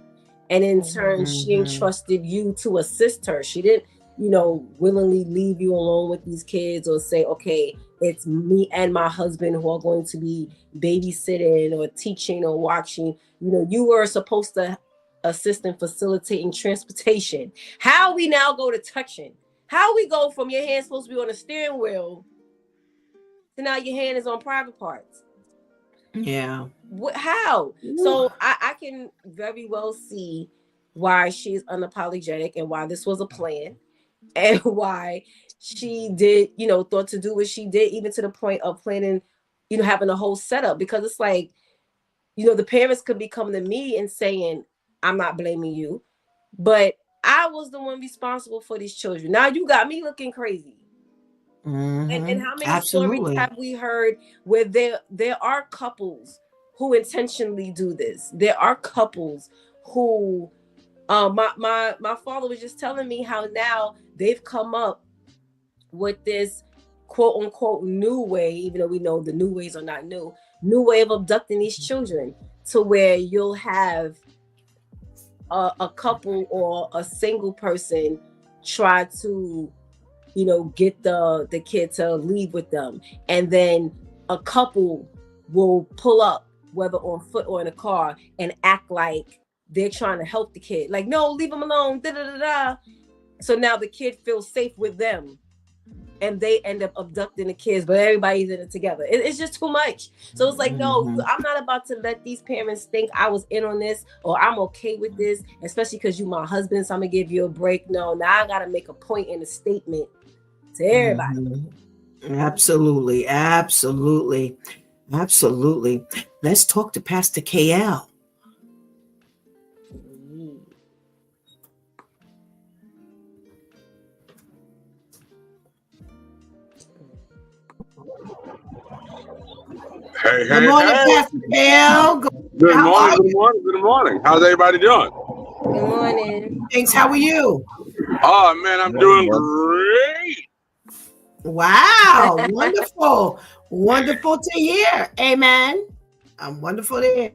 and in turn, she entrusted you to assist her. She didn't, you know, willingly leave you alone with these kids or say, okay, it's me and my husband who are going to be babysitting or teaching or watching. You know, you were supposed to assist in facilitating transportation. How we now go to touching? How we go from your hand supposed to be on the steering wheel to now your hand is on private parts? Yeah. How? So I can very well see why she's unapologetic and why this was a plan and why she did, you know, thought to do what she did, even to the point of planning, you know, having a whole setup. Because it's like, you know, the parents could be coming to me and saying, I'm not blaming you, but I was the one responsible for these children. Now you got me looking crazy. And how many stories have we heard where there are couples who intentionally do this? There are couples who my father was just telling me how now they've come up with this quote unquote new way, even though we know the new ways are not new way of abducting these children, to where you'll have a couple or a single person try to, you know, get the kid to leave with them, and then a couple will pull up, whether on foot or in a car, and act like they're trying to help the kid, like, no, leave him alone, da da da da. So now the kid feels safe with them, and they end up abducting the kids, but everybody's in it together. It's just too much. So it's like, no, I'm not about to let these parents think I was in on this or I'm okay with this, especially because you my husband, so I'm gonna give you a break. No, now I gotta make a point in a statement to everybody. Absolutely. Let's talk to Pastor KL. Hey, Good morning, Pastor KL. Good morning. How's everybody doing? Good morning. Thanks. How are you? Oh, man, I'm doing great. Wow. Wonderful to hear. Amen. I'm wonderful to hear.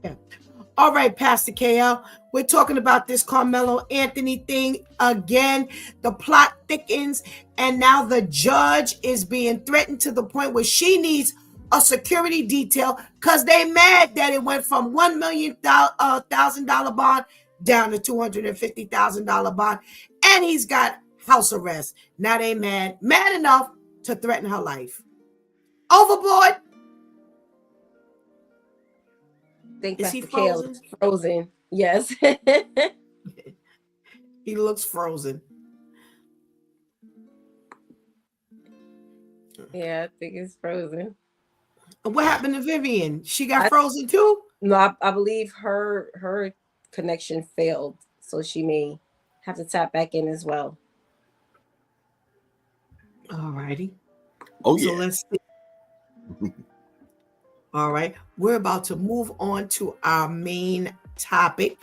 All right, Pastor KL, we're talking about this Carmelo Anthony thing again. The plot thickens, and now the judge is being threatened to the point where she needs a security detail because they mad that it went from $1 million bond down to $250,000 bond, and he's got house arrest. Now they mad enough to threaten her life. Overboard. Is he frozen? Frozen. Yes. He looks frozen. Yeah, I think it's frozen. What happened to Vivian? She got frozen too? No, I believe her connection failed, so she may have to tap back in as well. All righty. Oh, yeah. So let's see. All right. We're about to move on to our main topic.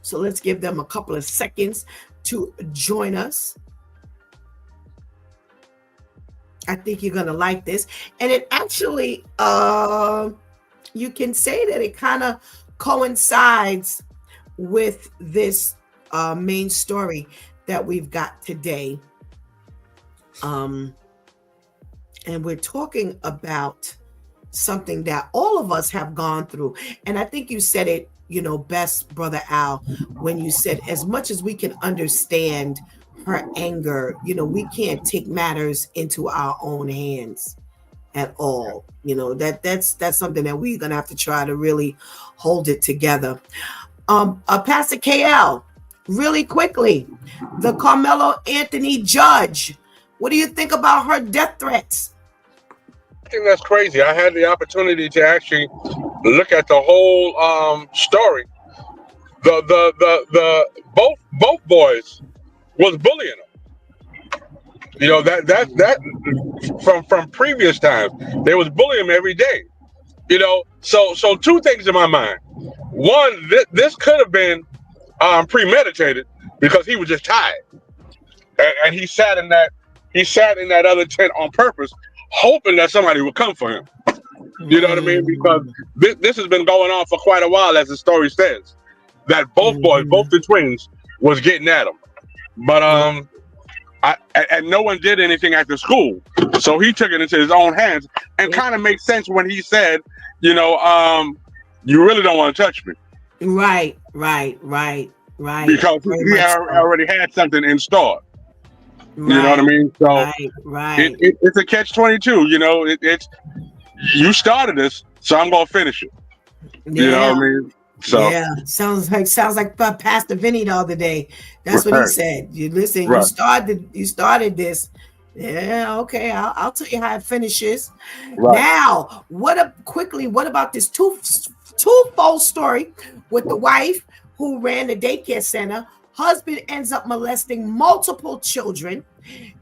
So let's give them a couple of seconds to join us. I think you're going to like this. And it actually, you can say that it kind of coincides with this main story that we've got today. And we're talking about something that all of us have gone through. And I think you said it, you know, best, Brother Al, when you said, as much as we can understand her anger, you know, we can't take matters into our own hands. at all. You know, that's something that we're gonna have to try to really hold it together. Pastor KL, really quickly, the Carmelo Anthony judge. What do you think about her death threats? I think that's crazy. I had the opportunity to actually look at the whole story. The both boys was bullying him. You know, that from previous times, they was bullying him every day. You know, so two things in my mind. One, this could have been premeditated because he was just tired, and he sat in that other tent on purpose, hoping that somebody would come for him. You know what I mean? Because this has been going on for quite a while, as the story says, that both boys, both the twins, was getting at him. But and no one did anything at the school, so he took it into his own hands, and kind of makes sense when he said, you know, you really don't want to touch me. Right. Because he already had something in store. Right, you know what I mean? So right. it's a catch-22. You know, it's you started this, so I'm gonna finish it. Yeah. You know what I mean? So yeah, sounds like Pastor Vinny the other day. That's what he said. You listen, you started this. Yeah, okay. I'll tell you how it finishes. Right. Now, what about this twofold story with the wife who ran the daycare center? Husband ends up molesting multiple children.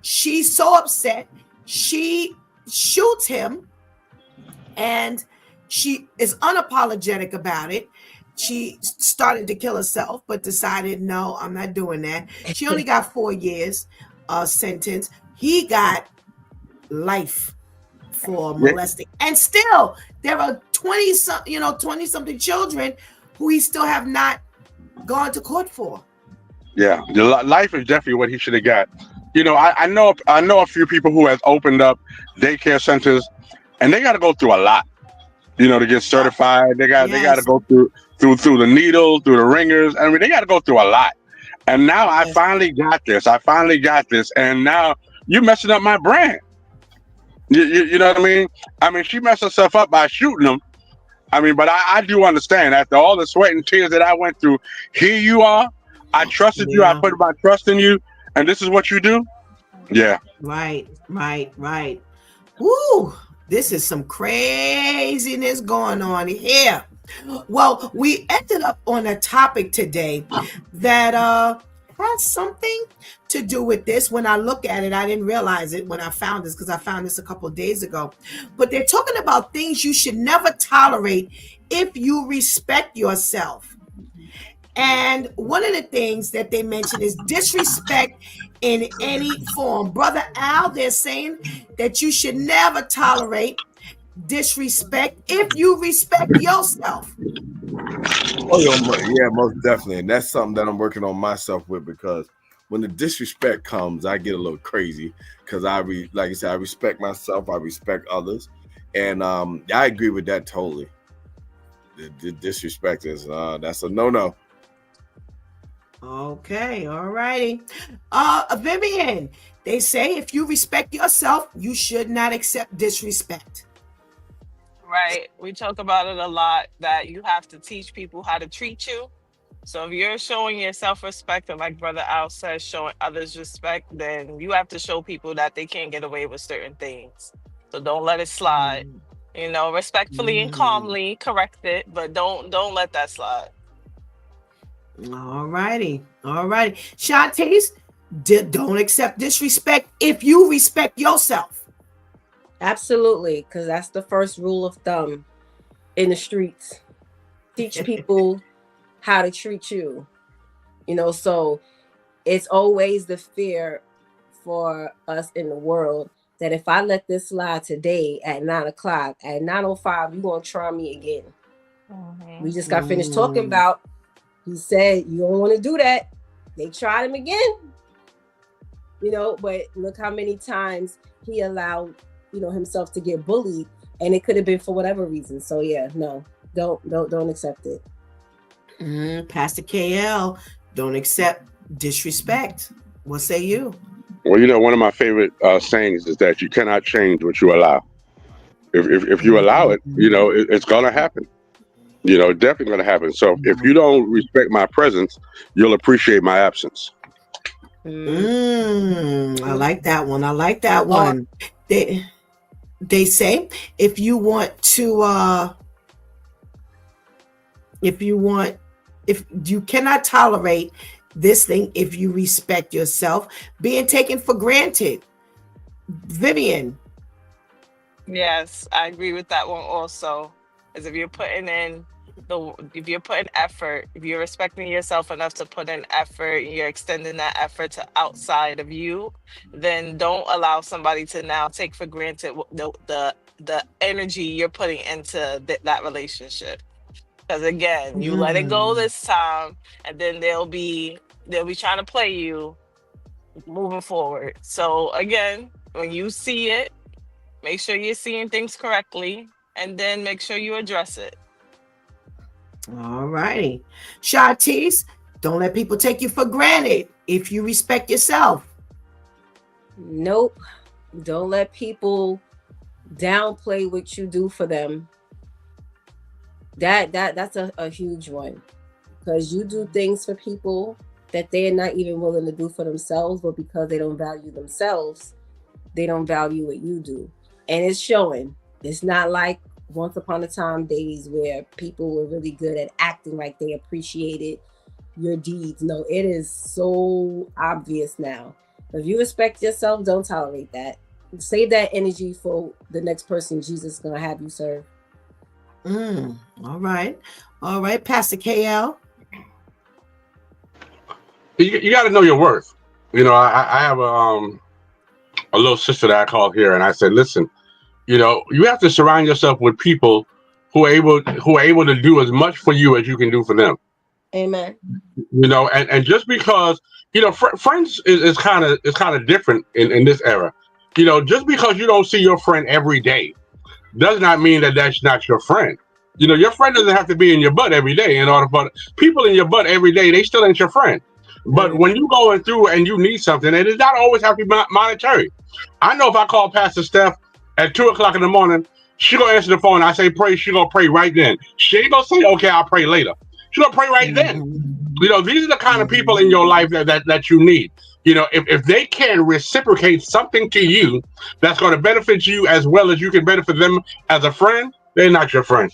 She's so upset, she shoots him, and she is unapologetic about it. She started to kill herself, but decided, no, I'm not doing that. She only got 4 years sentence. He got life for molesting. And still, there are 20-something children who he still have not gone to court for. Yeah, life is definitely what he should have got. You know, I know a few people who has opened up daycare centers, and they got to go through a lot. You know, to get certified, they got to go through the needles, through the ringers. I mean, they got to go through a lot. And now I finally got this. And now you're messing up my brand. You know what I mean? I mean, she messed herself up by shooting him. I mean, but I do understand, after all the sweat and tears that I went through, here you are. I trusted you. I put my trust in you. And this is what you do? Yeah. Right. Woo! This is some craziness going on here. Well, we ended up on a topic today that has something to do with this. When I look at it, I didn't realize it when I found this, because I found this a couple of days ago. But they're talking about things you should never tolerate if you respect yourself. And one of the things that they mentioned is disrespect in any form. Brother Al, they're saying that you should never tolerate disrespect if you respect yourself. Oh, yeah, most definitely. And that's something that I'm working on myself with, because when the disrespect comes, I get a little crazy, because like I said, I respect myself, I respect others. And I agree with that totally. The disrespect is that's a no-no. Okay, all righty. Vivian, they say if you respect yourself, you should not accept disrespect. Right. We talk about it a lot, that you have to teach people how to treat you. So if you're showing your self-respect, and like Brother Al says, showing others respect, then you have to show people that they can't get away with certain things. So don't let it slide. You know, respectfully and calmly correct it, but don't let that slide. All righty. Shantae, don't accept disrespect if you respect yourself. Absolutely, because that's the first rule of thumb in the streets. Teach people how to treat you. You know, so it's always the fear for us in the world that if I let this slide today at 9 o'clock, at 9:05, you're going to try me again. Mm-hmm. We just got finished talking about, he said, you don't want to do that. They tried him again. You know, but look how many times he allowed, himself to get bullied, and it could have been for whatever reason. So yeah, no, don't accept it. Pastor KL, don't accept disrespect. What say you? Well, one of my favorite sayings is that you cannot change what you allow. If you allow it, it's gonna happen. Definitely gonna happen. So if you don't respect my presence, you'll appreciate my absence. I like that one. I like that one. They say if you cannot tolerate this thing, if you respect yourself, being taken for granted. Vivian. Yes, I agree with that one also. As if you're putting effort, if you're respecting yourself enough to put in effort, and you're extending that effort to outside of you, then don't allow somebody to now take for granted the energy you're putting into that relationship. Because again, you let it go this time, and then they'll be trying to play you moving forward. So again, when you see it, make sure you're seeing things correctly, and then make sure you address it. All righty. Shantice, don't let people take you for granted if you respect yourself. Nope. Don't let people downplay what you do for them. That's a huge one, because you do things for people that they're not even willing to do for themselves, but because they don't value themselves, they don't value what you do. And it's showing. It's not like once upon a time days where people were really good at acting like they appreciated your deeds. No, it is so obvious now. If you respect yourself, don't tolerate that. Save that energy for the next person Jesus is going to have you serve. All right. Pastor KL. You got to know your worth. I have a little sister that I call here, and I said, listen, you have to surround yourself with people who are able to do as much for you as you can do for them. Amen. And just because friends is kind of different in this era. Just because you don't see your friend every day does not mean that that's not your friend. Your friend doesn't have to be in your butt every day. In order for people in your butt every day, they still ain't your friend. But when you going through and you need something, and it not always have to be monetary. I know if I call Pastor Steph at 2:00 in the morning, she gonna answer the phone. I say pray, she gonna pray right then. She ain't gonna say, okay, I'll pray later. She gonna pray right then. These are the kind of people in your life that you need. If they can reciprocate something to you that's going to benefit you as well as you can benefit them as a friend, they're not your friend.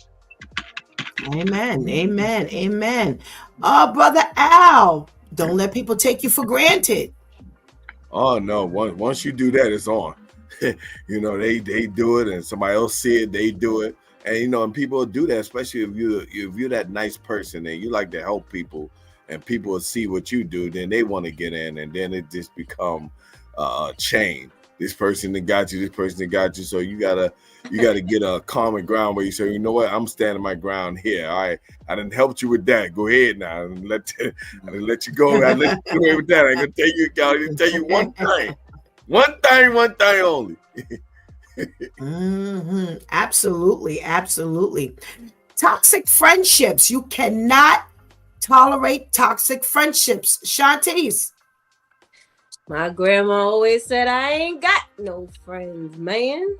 Amen. Brother Al, don't let people take you for granted. Oh no! Once you do that, it's on. They do it, and somebody else see it, they do it, and people do that, especially if you're that nice person and you like to help people, and people will see what you do, then they want to get in, and then it just become a chain. This person that got you, this person that got you. So you gotta get a common ground where you say, you know what, I'm standing my ground here. All right, I didn't help you with that. Go ahead now, and I didn't let you go. I let you get away with that. I'm gonna tell you one thing only. Absolutely. Toxic friendships. You cannot tolerate toxic friendships. Shantice. My grandma always said, I ain't got no friends, man.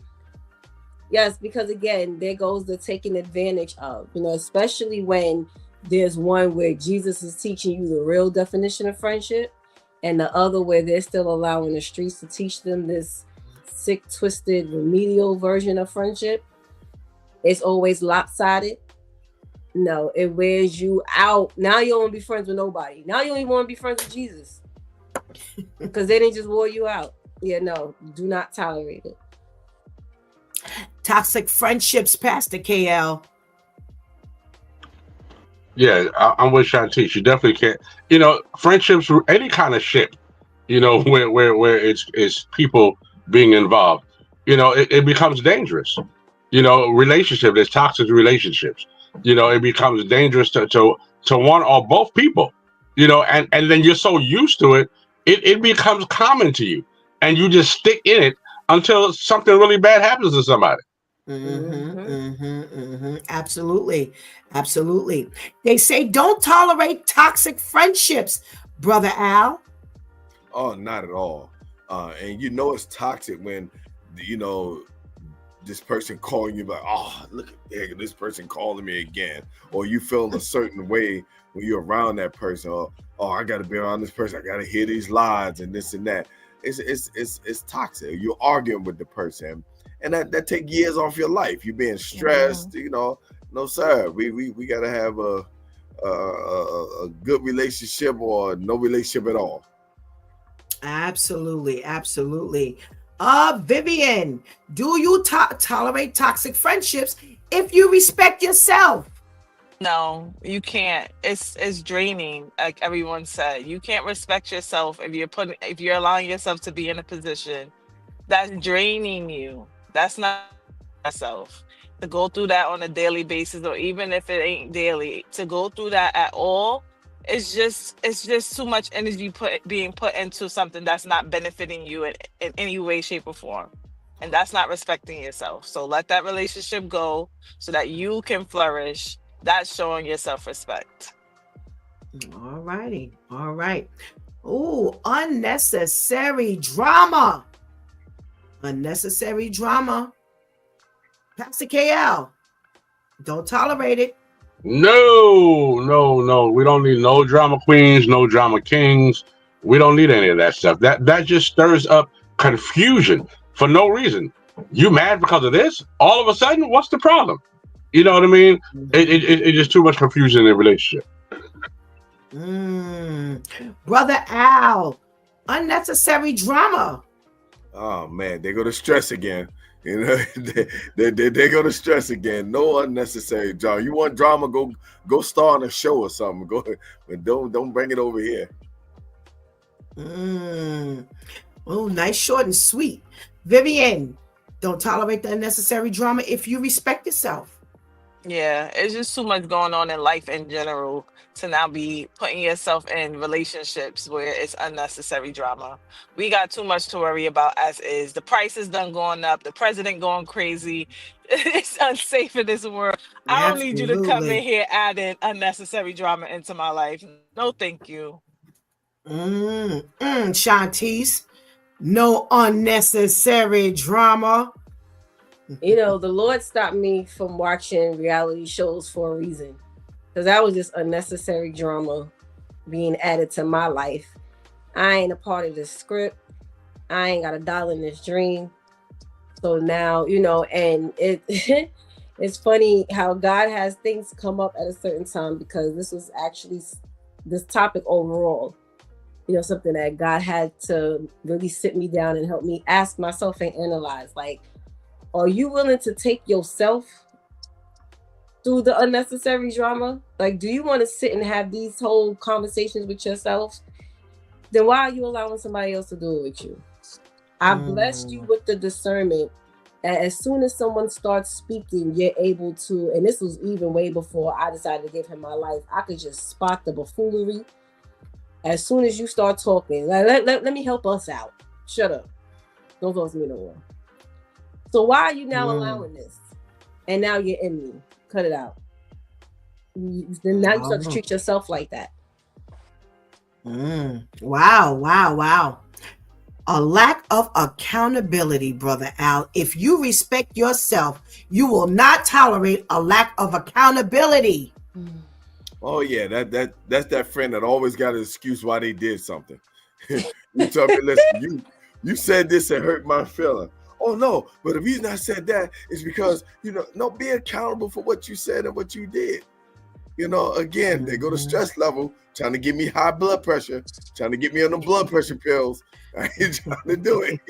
Yes, because again, there goes the taking advantage of, especially when there's one where Jesus is teaching you the real definition of friendship, and the other where they're still allowing the streets to teach them this sick, twisted, remedial version of friendship. It's always lopsided. No, it wears you out. Now you don't want to be friends with nobody. Now you don't even want to be friends with Jesus. Because they didn't just wore you out. Yeah, no, do not tolerate it. Toxic friendships, Pastor KL. Yeah, I'm with Shantice. You definitely can't. Friendships, any kind of ship, where it's people being involved, it becomes dangerous. Relationship, there's toxic relationships. It becomes dangerous to one or both people. And then you're so used to it, it becomes common to you, and you just stick in it until something really bad happens to somebody. Absolutely. They say don't tolerate toxic friendships, Brother Al. Oh, not at all. And it's toxic when this person calling you like, oh, look at this person calling me again, or you feeling a certain way when you're around that person, or oh, I got to be around this person, I got to hear these lies and this and that. It's toxic. You're arguing with the person, and that take years off your life. You being stressed, No, sir. We got to have a good relationship or no relationship at all. Absolutely, absolutely. Vivian, do you tolerate toxic friendships if you respect yourself? No, you can't. It's draining, like everyone said. You can't respect yourself if you're allowing yourself to be in a position that's draining you. That's not yourself. To go through that on a daily basis, or even if it ain't daily, to go through that at all, it's just too much energy being put into something that's not benefiting you in any way, shape, or form. And that's not respecting yourself. So let that relationship go so that you can flourish. That's showing your self-respect. All righty. All right. Ooh, unnecessary drama. Unnecessary drama. Pastor KL, don't tolerate it. No, no, no. We don't need no drama queens, no drama kings. We don't need any of that stuff. That just stirs up confusion for no reason. You mad because of this? All of a sudden, what's the problem? You know what I mean? It's just too much confusion in a relationship. Brother Al, unnecessary drama. Oh man, they go to stress again. They go to stress again. No unnecessary drama. You want drama? Go star on a show or something. Go, but don't bring it over here. Oh, nice, short and sweet. Vivian, don't tolerate the unnecessary drama if you respect yourself. Yeah, it's just too much going on in life in general to now be putting yourself in relationships where it's unnecessary drama. We got too much to worry about as is. The price is done going up, the president going crazy. It's unsafe in this world. I don't need you to come in Absolutely. here adding unnecessary drama into my life. No, thank you. Shantice, no unnecessary drama. The Lord stopped me from watching reality shows for a reason, because that was just unnecessary drama being added to my life. I ain't a part of the script. I ain't got a dollar in this dream. So now, and it it's funny how God has things come up at a certain time, because this was actually this topic overall, something that God had to really sit me down and help me ask myself and analyze, like, are you willing to take yourself through the unnecessary drama? Like, do you want to sit and have these whole conversations with yourself? Then why are you allowing somebody else to do it with you? I blessed you with the discernment. And as soon as someone starts speaking, you're able to, and this was even way before I decided to give him my life, I could just spot the buffoonery. As soon as you start talking, like, let me help us out. Shut up. Don't talk to me no more. So why are you now allowing this? And now you're in me. Cut it out. Then now you start to treat yourself like that. Wow. A lack of accountability, Brother Al. If you respect yourself, you will not tolerate a lack of accountability. Oh yeah, that's that friend that always got an excuse why they did something. You tell me, listen, you said this and hurt my feeling. Oh no, but the reason I said that is because, no, be accountable for what you said and what you did. Again, they go to stress level, trying to give me high blood pressure, trying to get me on the blood pressure pills. I ain't trying to do it.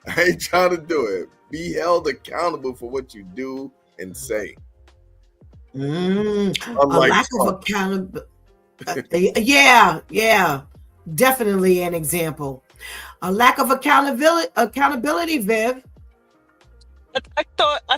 I ain't trying to do it. Be held accountable for what you do and say. A lack of accountability. Yeah, definitely an example. A lack of accountability, Viv. I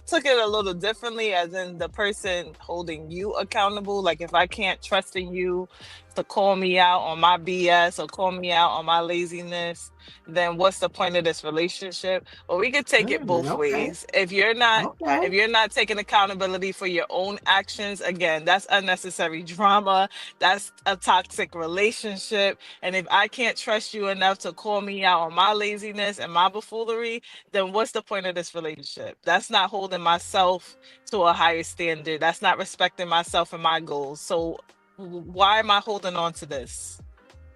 took it a little differently, as in the person holding you accountable. Like, if I can't trust in you to call me out on my BS or call me out on my laziness, then what's the point of this relationship? Well, we could take it both Okay. ways. If you're not taking accountability for your own actions, again, that's unnecessary drama. That's a toxic relationship. And if I can't trust you enough to call me out on my laziness and my buffoonery, then what's the point of this relationship? That's not holding myself to a higher standard. That's not respecting myself and my goals. So why am I holding on to this?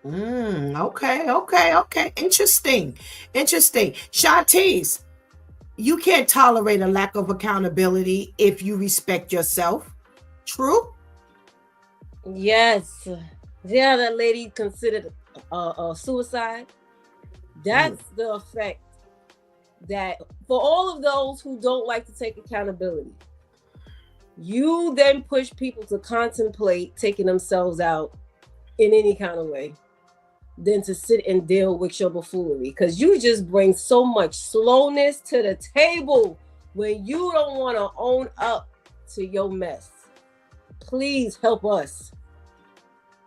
Okay. Interesting. Shantice, you can't tolerate a lack of accountability if you respect yourself. True? Yes. Yeah, that lady considered a suicide. That's the effect that for all of those who don't like to take accountability, you then push people to contemplate taking themselves out in any kind of way than to sit and deal with your buffoonery, because you just bring so much slowness to the table when you don't want to own up to your mess. Please help us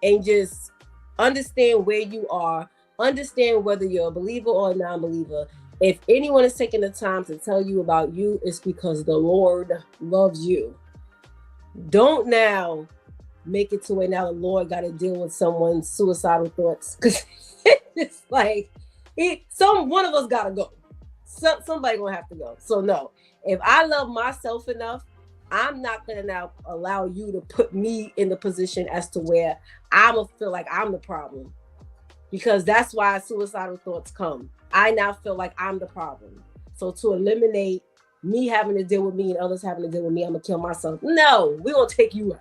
and just understand where you are, understand whether you're a believer or a non-believer. If anyone is taking the time to tell you about you, it's because the Lord loves you. Don't now make it to where now the Lord got to deal with someone's suicidal thoughts, because it's like one of us got to go. Somebody gonna have to go. So no, if I love myself enough, I'm not gonna now allow you to put me in the position as to where I'm gonna feel like I'm the problem, because that's why suicidal thoughts come. I now feel like I'm the problem. So to eliminate me having to deal with me and others having to deal with me, I'm gonna kill myself. No, we're gonna take you out.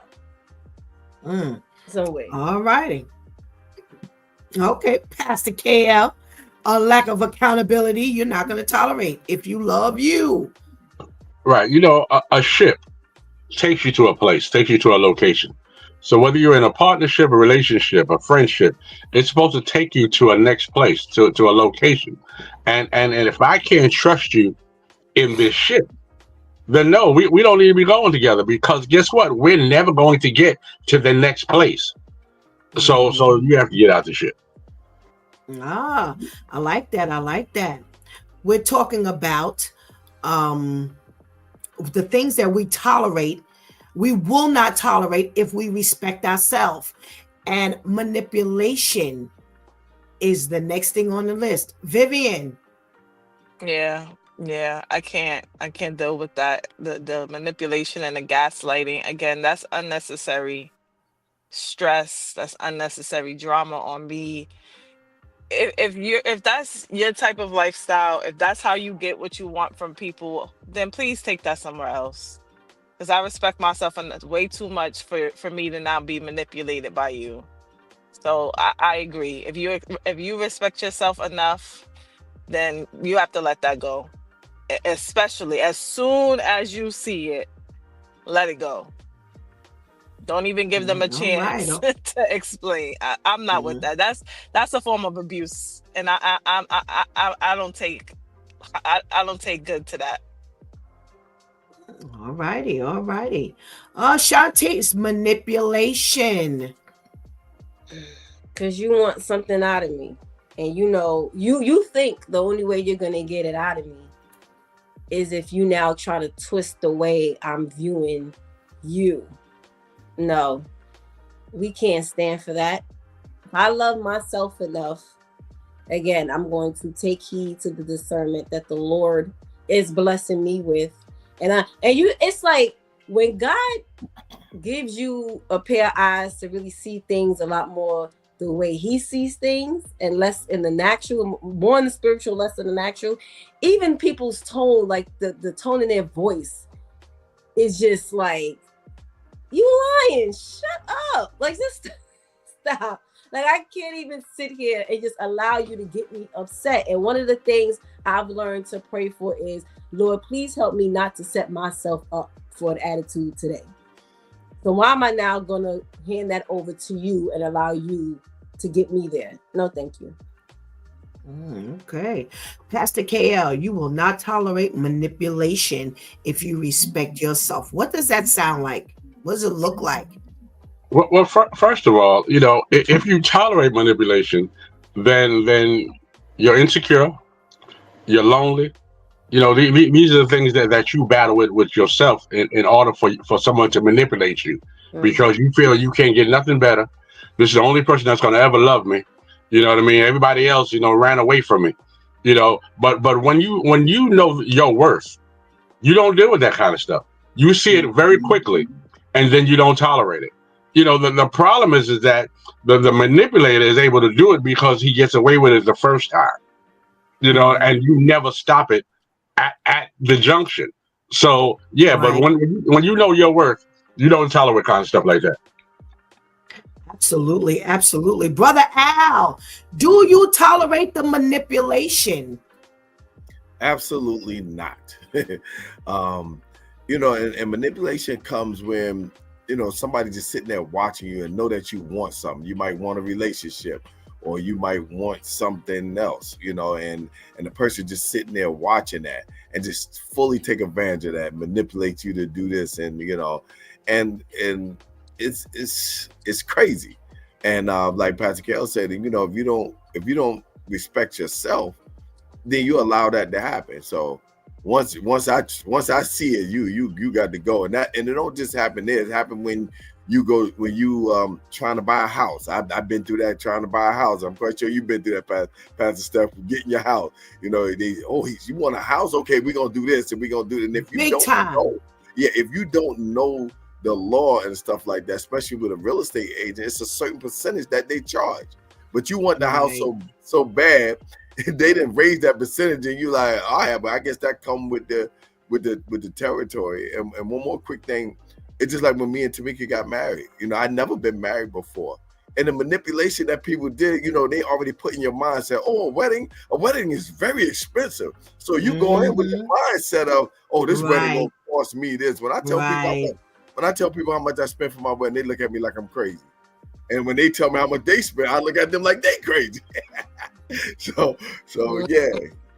Some way. All righty. Okay, Pastor KL, a lack of accountability you're not going to tolerate if you love you. Right. You know, a ship takes you to a place, takes you to a location. So whether you're in a partnership, a relationship, a friendship, it's supposed to take you to a next place, to a location. And if I can't trust you in this ship, then no, we don't need to be going together, because guess what? We're never going to get to the next place. So you have to get out the ship. I like that. We're talking about the things that we tolerate. We will not tolerate if we respect ourselves. And manipulation is the next thing on the list. Vivian. Yeah, I can't deal with that. The manipulation and the gaslighting. Again, that's unnecessary stress. That's unnecessary drama on me. If that's your type of lifestyle, if that's how you get what you want from people, then please take that somewhere else. Because I respect myself way too much for me to now be manipulated by you. So I agree. If you respect yourself enough, then you have to let that go. Especially as soon as you see it, let it go. Don't even give them a chance to explain. I'm not with that. That's a form of abuse, and I don't take good to that. All righty. Shantice, manipulation. Because you want something out of me, and you think the only way you're gonna get it out of me is if you now try to twist the way I'm viewing you. No, we can't stand for that. I love myself enough. Again, I'm going to take heed to the discernment that the Lord is blessing me with. It's like when God gives you a pair of eyes to really see things a lot more the way he sees things and less in the natural, more in the spiritual, less in the natural. Even people's tone, like the tone in their voice is just like, you lying, shut up. Like, just stop. Like, I can't even sit here and just allow you to get me upset. And one of the things I've learned to pray for is, Lord, please help me not to set myself up for an attitude today. So why am I now going to hand that over to you and allow you to get me there? No, thank you. Okay. Pastor KL, you will not tolerate manipulation if you respect yourself. What does that sound like? What does it look like? First of all, if you tolerate manipulation, then you're insecure, you're lonely. These are the things that you battle with yourself in order for someone to manipulate you, because you feel you can't get nothing better. This is the only person that's going to ever love me. You know what I mean? Everybody else, ran away from me. But when you know your worth, you don't deal with that kind of stuff. You see it very quickly, and then you don't tolerate it. The problem is that the manipulator is able to do it because he gets away with it the first time. And you never stop it at the junction. So yeah, but Right. when you know your worth, you don't tolerate kind of stuff like that. Absolutely, absolutely. Brother Al, do you tolerate the manipulation? Absolutely not. And manipulation comes when somebody just sitting there watching you and know that you want something. You might want a relationship, or you might want something else, and the person just sitting there watching that and just fully take advantage of that, manipulate you to do this, and and it's crazy. And like Pastor Kell said, if you don't respect yourself, then you allow that to happen. So once I see it, you got to go, and it don't just happen there. It happen when you trying to buy a house. I've been through that, trying to buy a house. I'm quite sure you've been through that, Pastor Steph, getting your house. You want a house? Okay, we're gonna do this and we're gonna do it. And if you if you don't know the law and stuff like that, especially with a real estate agent, it's a certain percentage that they charge. But you want the house so bad, they didn't raise that percentage, and you like, but I guess that come with the territory. And one more quick thing, it's just like when me and Tamika got married. I'd never been married before. And the manipulation that people did, they already put in your mind, said, a wedding is very expensive. So you go in with the mindset of, this wedding will cost me this. When I tell people how much I spent for my wedding, they look at me like I'm crazy. And when they tell me how much they spent, I look at them like they crazy. So yeah,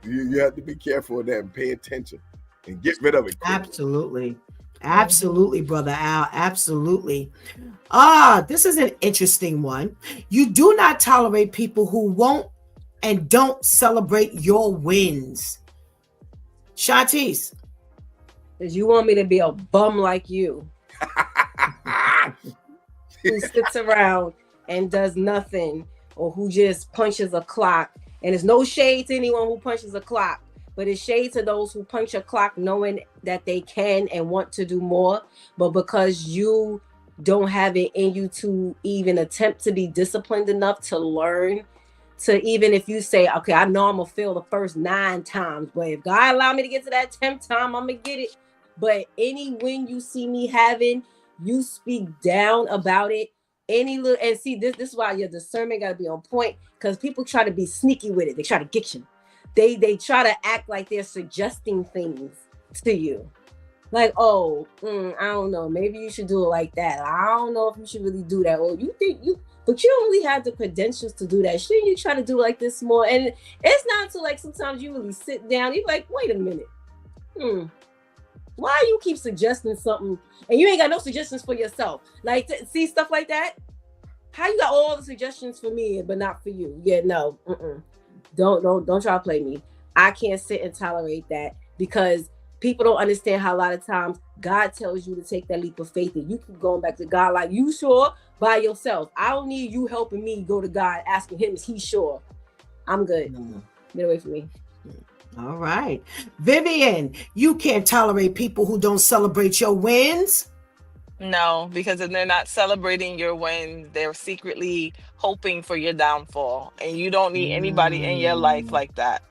you have to be careful of that and pay attention and get rid of it quickly. Absolutely, Brother Al. Absolutely. This is an interesting one. You do not tolerate people who won't and don't celebrate your wins. Shantice. Because you want me to be a bum like you, who sits around and does nothing, or who just punches a clock. And there's no shade to anyone who punches a clock, but it's shade to those who punch a clock knowing that they can and want to do more, but because you don't have it in you to even attempt to be disciplined enough to learn, to even if you say, okay, I know I'm gonna fail the first 9 times, but if God allow me to get to that 10th time, I'm gonna get it. But any win you see me having, you speak down about it. And see, this is why your discernment got to be on point, because people try to be sneaky with it. They try to get you. They try to act like they're suggesting things to you, like, I don't know, maybe you should do it like that. I don't know if you should really do that, or you think but you don't really have the credentials to do that. Shouldn't you try to do like this more? And it's not until like sometimes you really sit down, you're like, wait a minute, why you keep suggesting something and you ain't got no suggestions for yourself? Like, see stuff like that. How you got all the suggestions for me but not for you? Yeah, no, don't try to play me. I can't sit and tolerate that, because people don't understand how a lot of times God tells you to take that leap of faith, and you keep going back to God like, you sure? By yourself. I don't need you helping me go to God, asking him, is he sure? I'm good. Get away from me. All right. Vivian, you can't tolerate people who don't celebrate your wins? No, because if they're not celebrating your wins, they're secretly hoping for your downfall. And you don't need anybody in your life like that.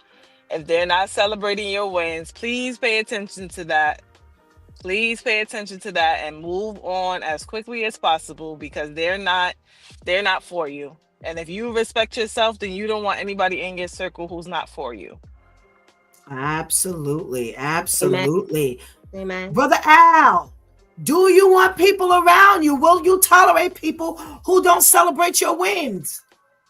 If they're not celebrating your wins, please pay attention to that. Please pay attention to that and move on as quickly as possible, because they're not for you. And if you respect yourself, then you don't want anybody in your circle who's not for you. Absolutely. Amen. Brother Al, do you want people around you? Will you tolerate people who don't celebrate your wins?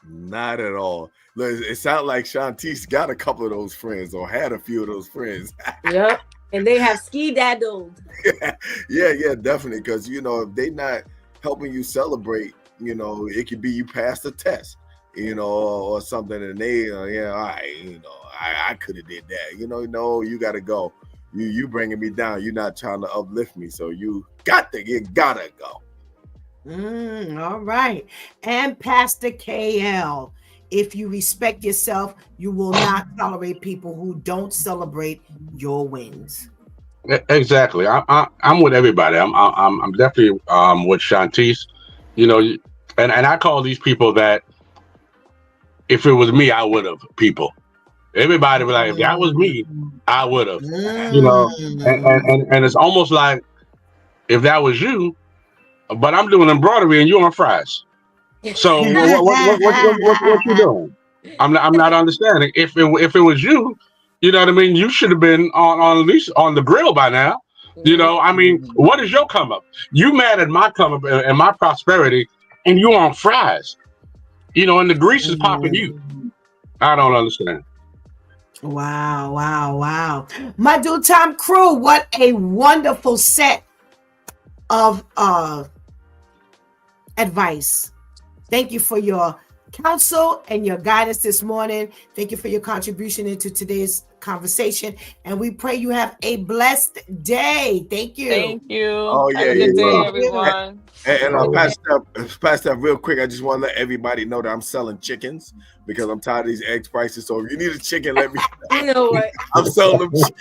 Not at all. Look, it sounds like Shantice got a couple of those friends, or had a few of those friends. Yep. And they have ski-daddled. Yeah, definitely. Because if they not helping you celebrate. It could be you passed a test, or something, and they, yeah, all right, I could have did that. No, you got to go. You bringing me down. You're not trying to uplift me, so you gotta go. All right. And Pastor KL, if you respect yourself, you will not tolerate people who don't celebrate your wins. Exactly. I'm with everybody. I'm definitely with Shantice. And I call these people that if it was me, I would have people. Everybody was like, if that was me, I would have. And it's almost like if that was you, but I'm doing embroidery and you on fries. So what you doing? I'm not understanding. If it was you, you know what I mean. You should have been on at least on the grill by now. I mean, what is your come up? You mad at my come up and my prosperity, and you on fries. And the grease is popping you. I don't understand. Wow. My dude Tom Crew, what a wonderful set of advice. Thank you for your counsel and your guidance this morning. Thank you for your contribution into today's conversation. And we pray you have a blessed day. Thank you. Thank you. Oh, yeah. Have a good day, everyone. And Pastor, real quick, I just want to let everybody know that I'm selling chickens because I'm tired of these egg prices. So if you need a chicken, let me know. You know what? I'm selling them cheap.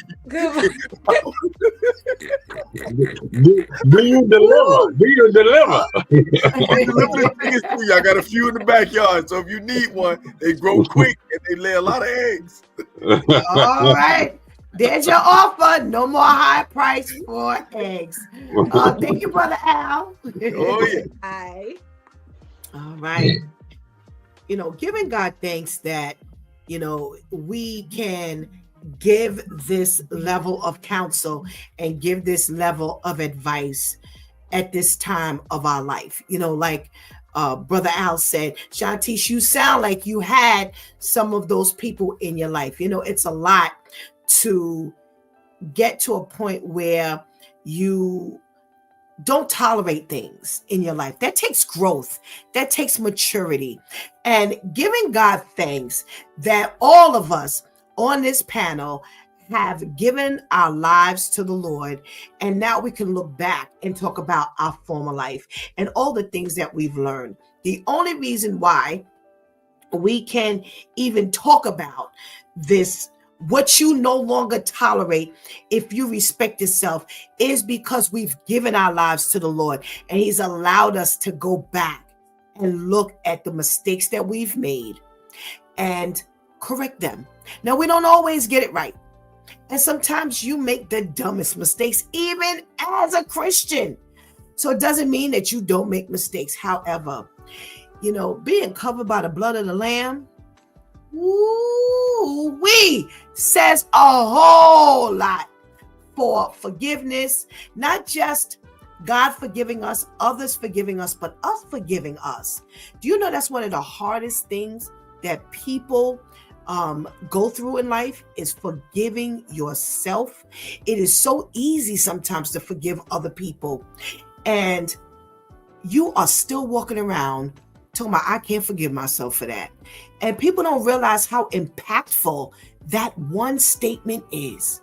Do you deliver? Do you deliver? I got a few in the backyard. So if you need one, they grow quick and they lay a lot of eggs. All right. There's your offer. No more high price for eggs. Thank you, Brother Al. Oh, yeah. Hi. All right. Giving God thanks that, we can give this level of counsel and give this level of advice at this time of our life. Like Brother Al said, Shantice, you sound like you had some of those people in your life. It's a lot to get to a point where you don't tolerate things in your life. That takes growth. That takes maturity. And giving God thanks that all of us on this panel have given our lives to the Lord. And now we can look back and talk about our former life and all the things that we've learned. The only reason why we can even talk about this, what you no longer tolerate if you respect yourself, is because we've given our lives to the Lord and He's allowed us to go back and look at the mistakes that we've made and correct them. Now, we don't always get it right. And sometimes you make the dumbest mistakes, even as a Christian. So it doesn't mean that you don't make mistakes. However, being covered by the blood of the Lamb, says a whole lot for forgiveness, not just God forgiving us, others forgiving us, but us forgiving us. Do you know that's one of the hardest things that people go through in life is forgiving yourself? It is so easy sometimes to forgive other people, and you are still walking around talking about, I can't forgive myself for that. And people don't realize how impactful that one statement is.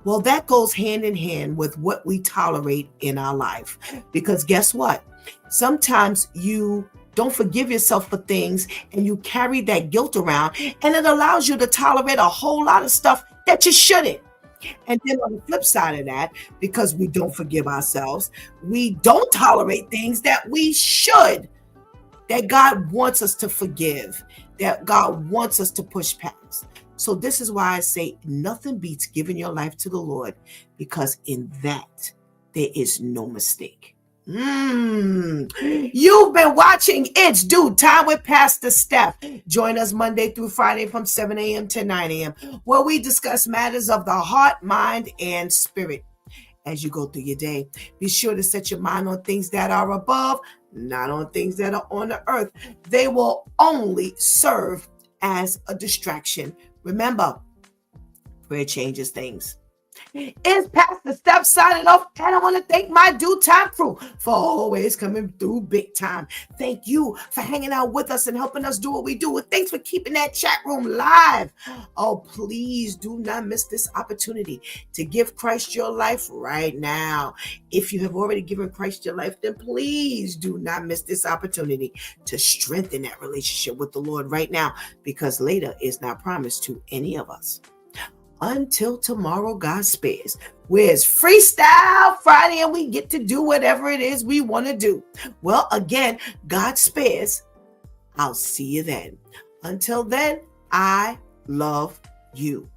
Well, that goes hand in hand with what we tolerate in our life. Because guess what? Sometimes you don't forgive yourself for things and you carry that guilt around, and it allows you to tolerate a whole lot of stuff that you shouldn't. And then on the flip side of that, because we don't forgive ourselves, we don't tolerate things that we should, that God wants us to forgive, that God wants us to push past. So this is why I say nothing beats giving your life to the Lord, because in that there is no mistake. You've been watching It's Due Time with Pastor Steph. Join us Monday through Friday from 7 a.m. to 9 a.m. where we discuss matters of the heart, mind, and spirit. As you go through your day, be sure to set your mind on things that are above, not on things that are on the earth. They will only serve as a distraction. Remember, prayer changes things. It's Pastor Steph signing off, and I want to thank my Due Time crew for always coming through big time. Thank you for hanging out with us and helping us do what we do. And thanks for keeping that chat room live. Oh, please do not miss this opportunity to give Christ your life right now. If you have already given Christ your life, then please do not miss this opportunity to strengthen that relationship with the Lord right now, because later is not promised to any of us. Until tomorrow, God spares. Where's Freestyle Friday and we get to do whatever it is we want to do. Well, again, God spares. I'll see you then. Until then, I love you.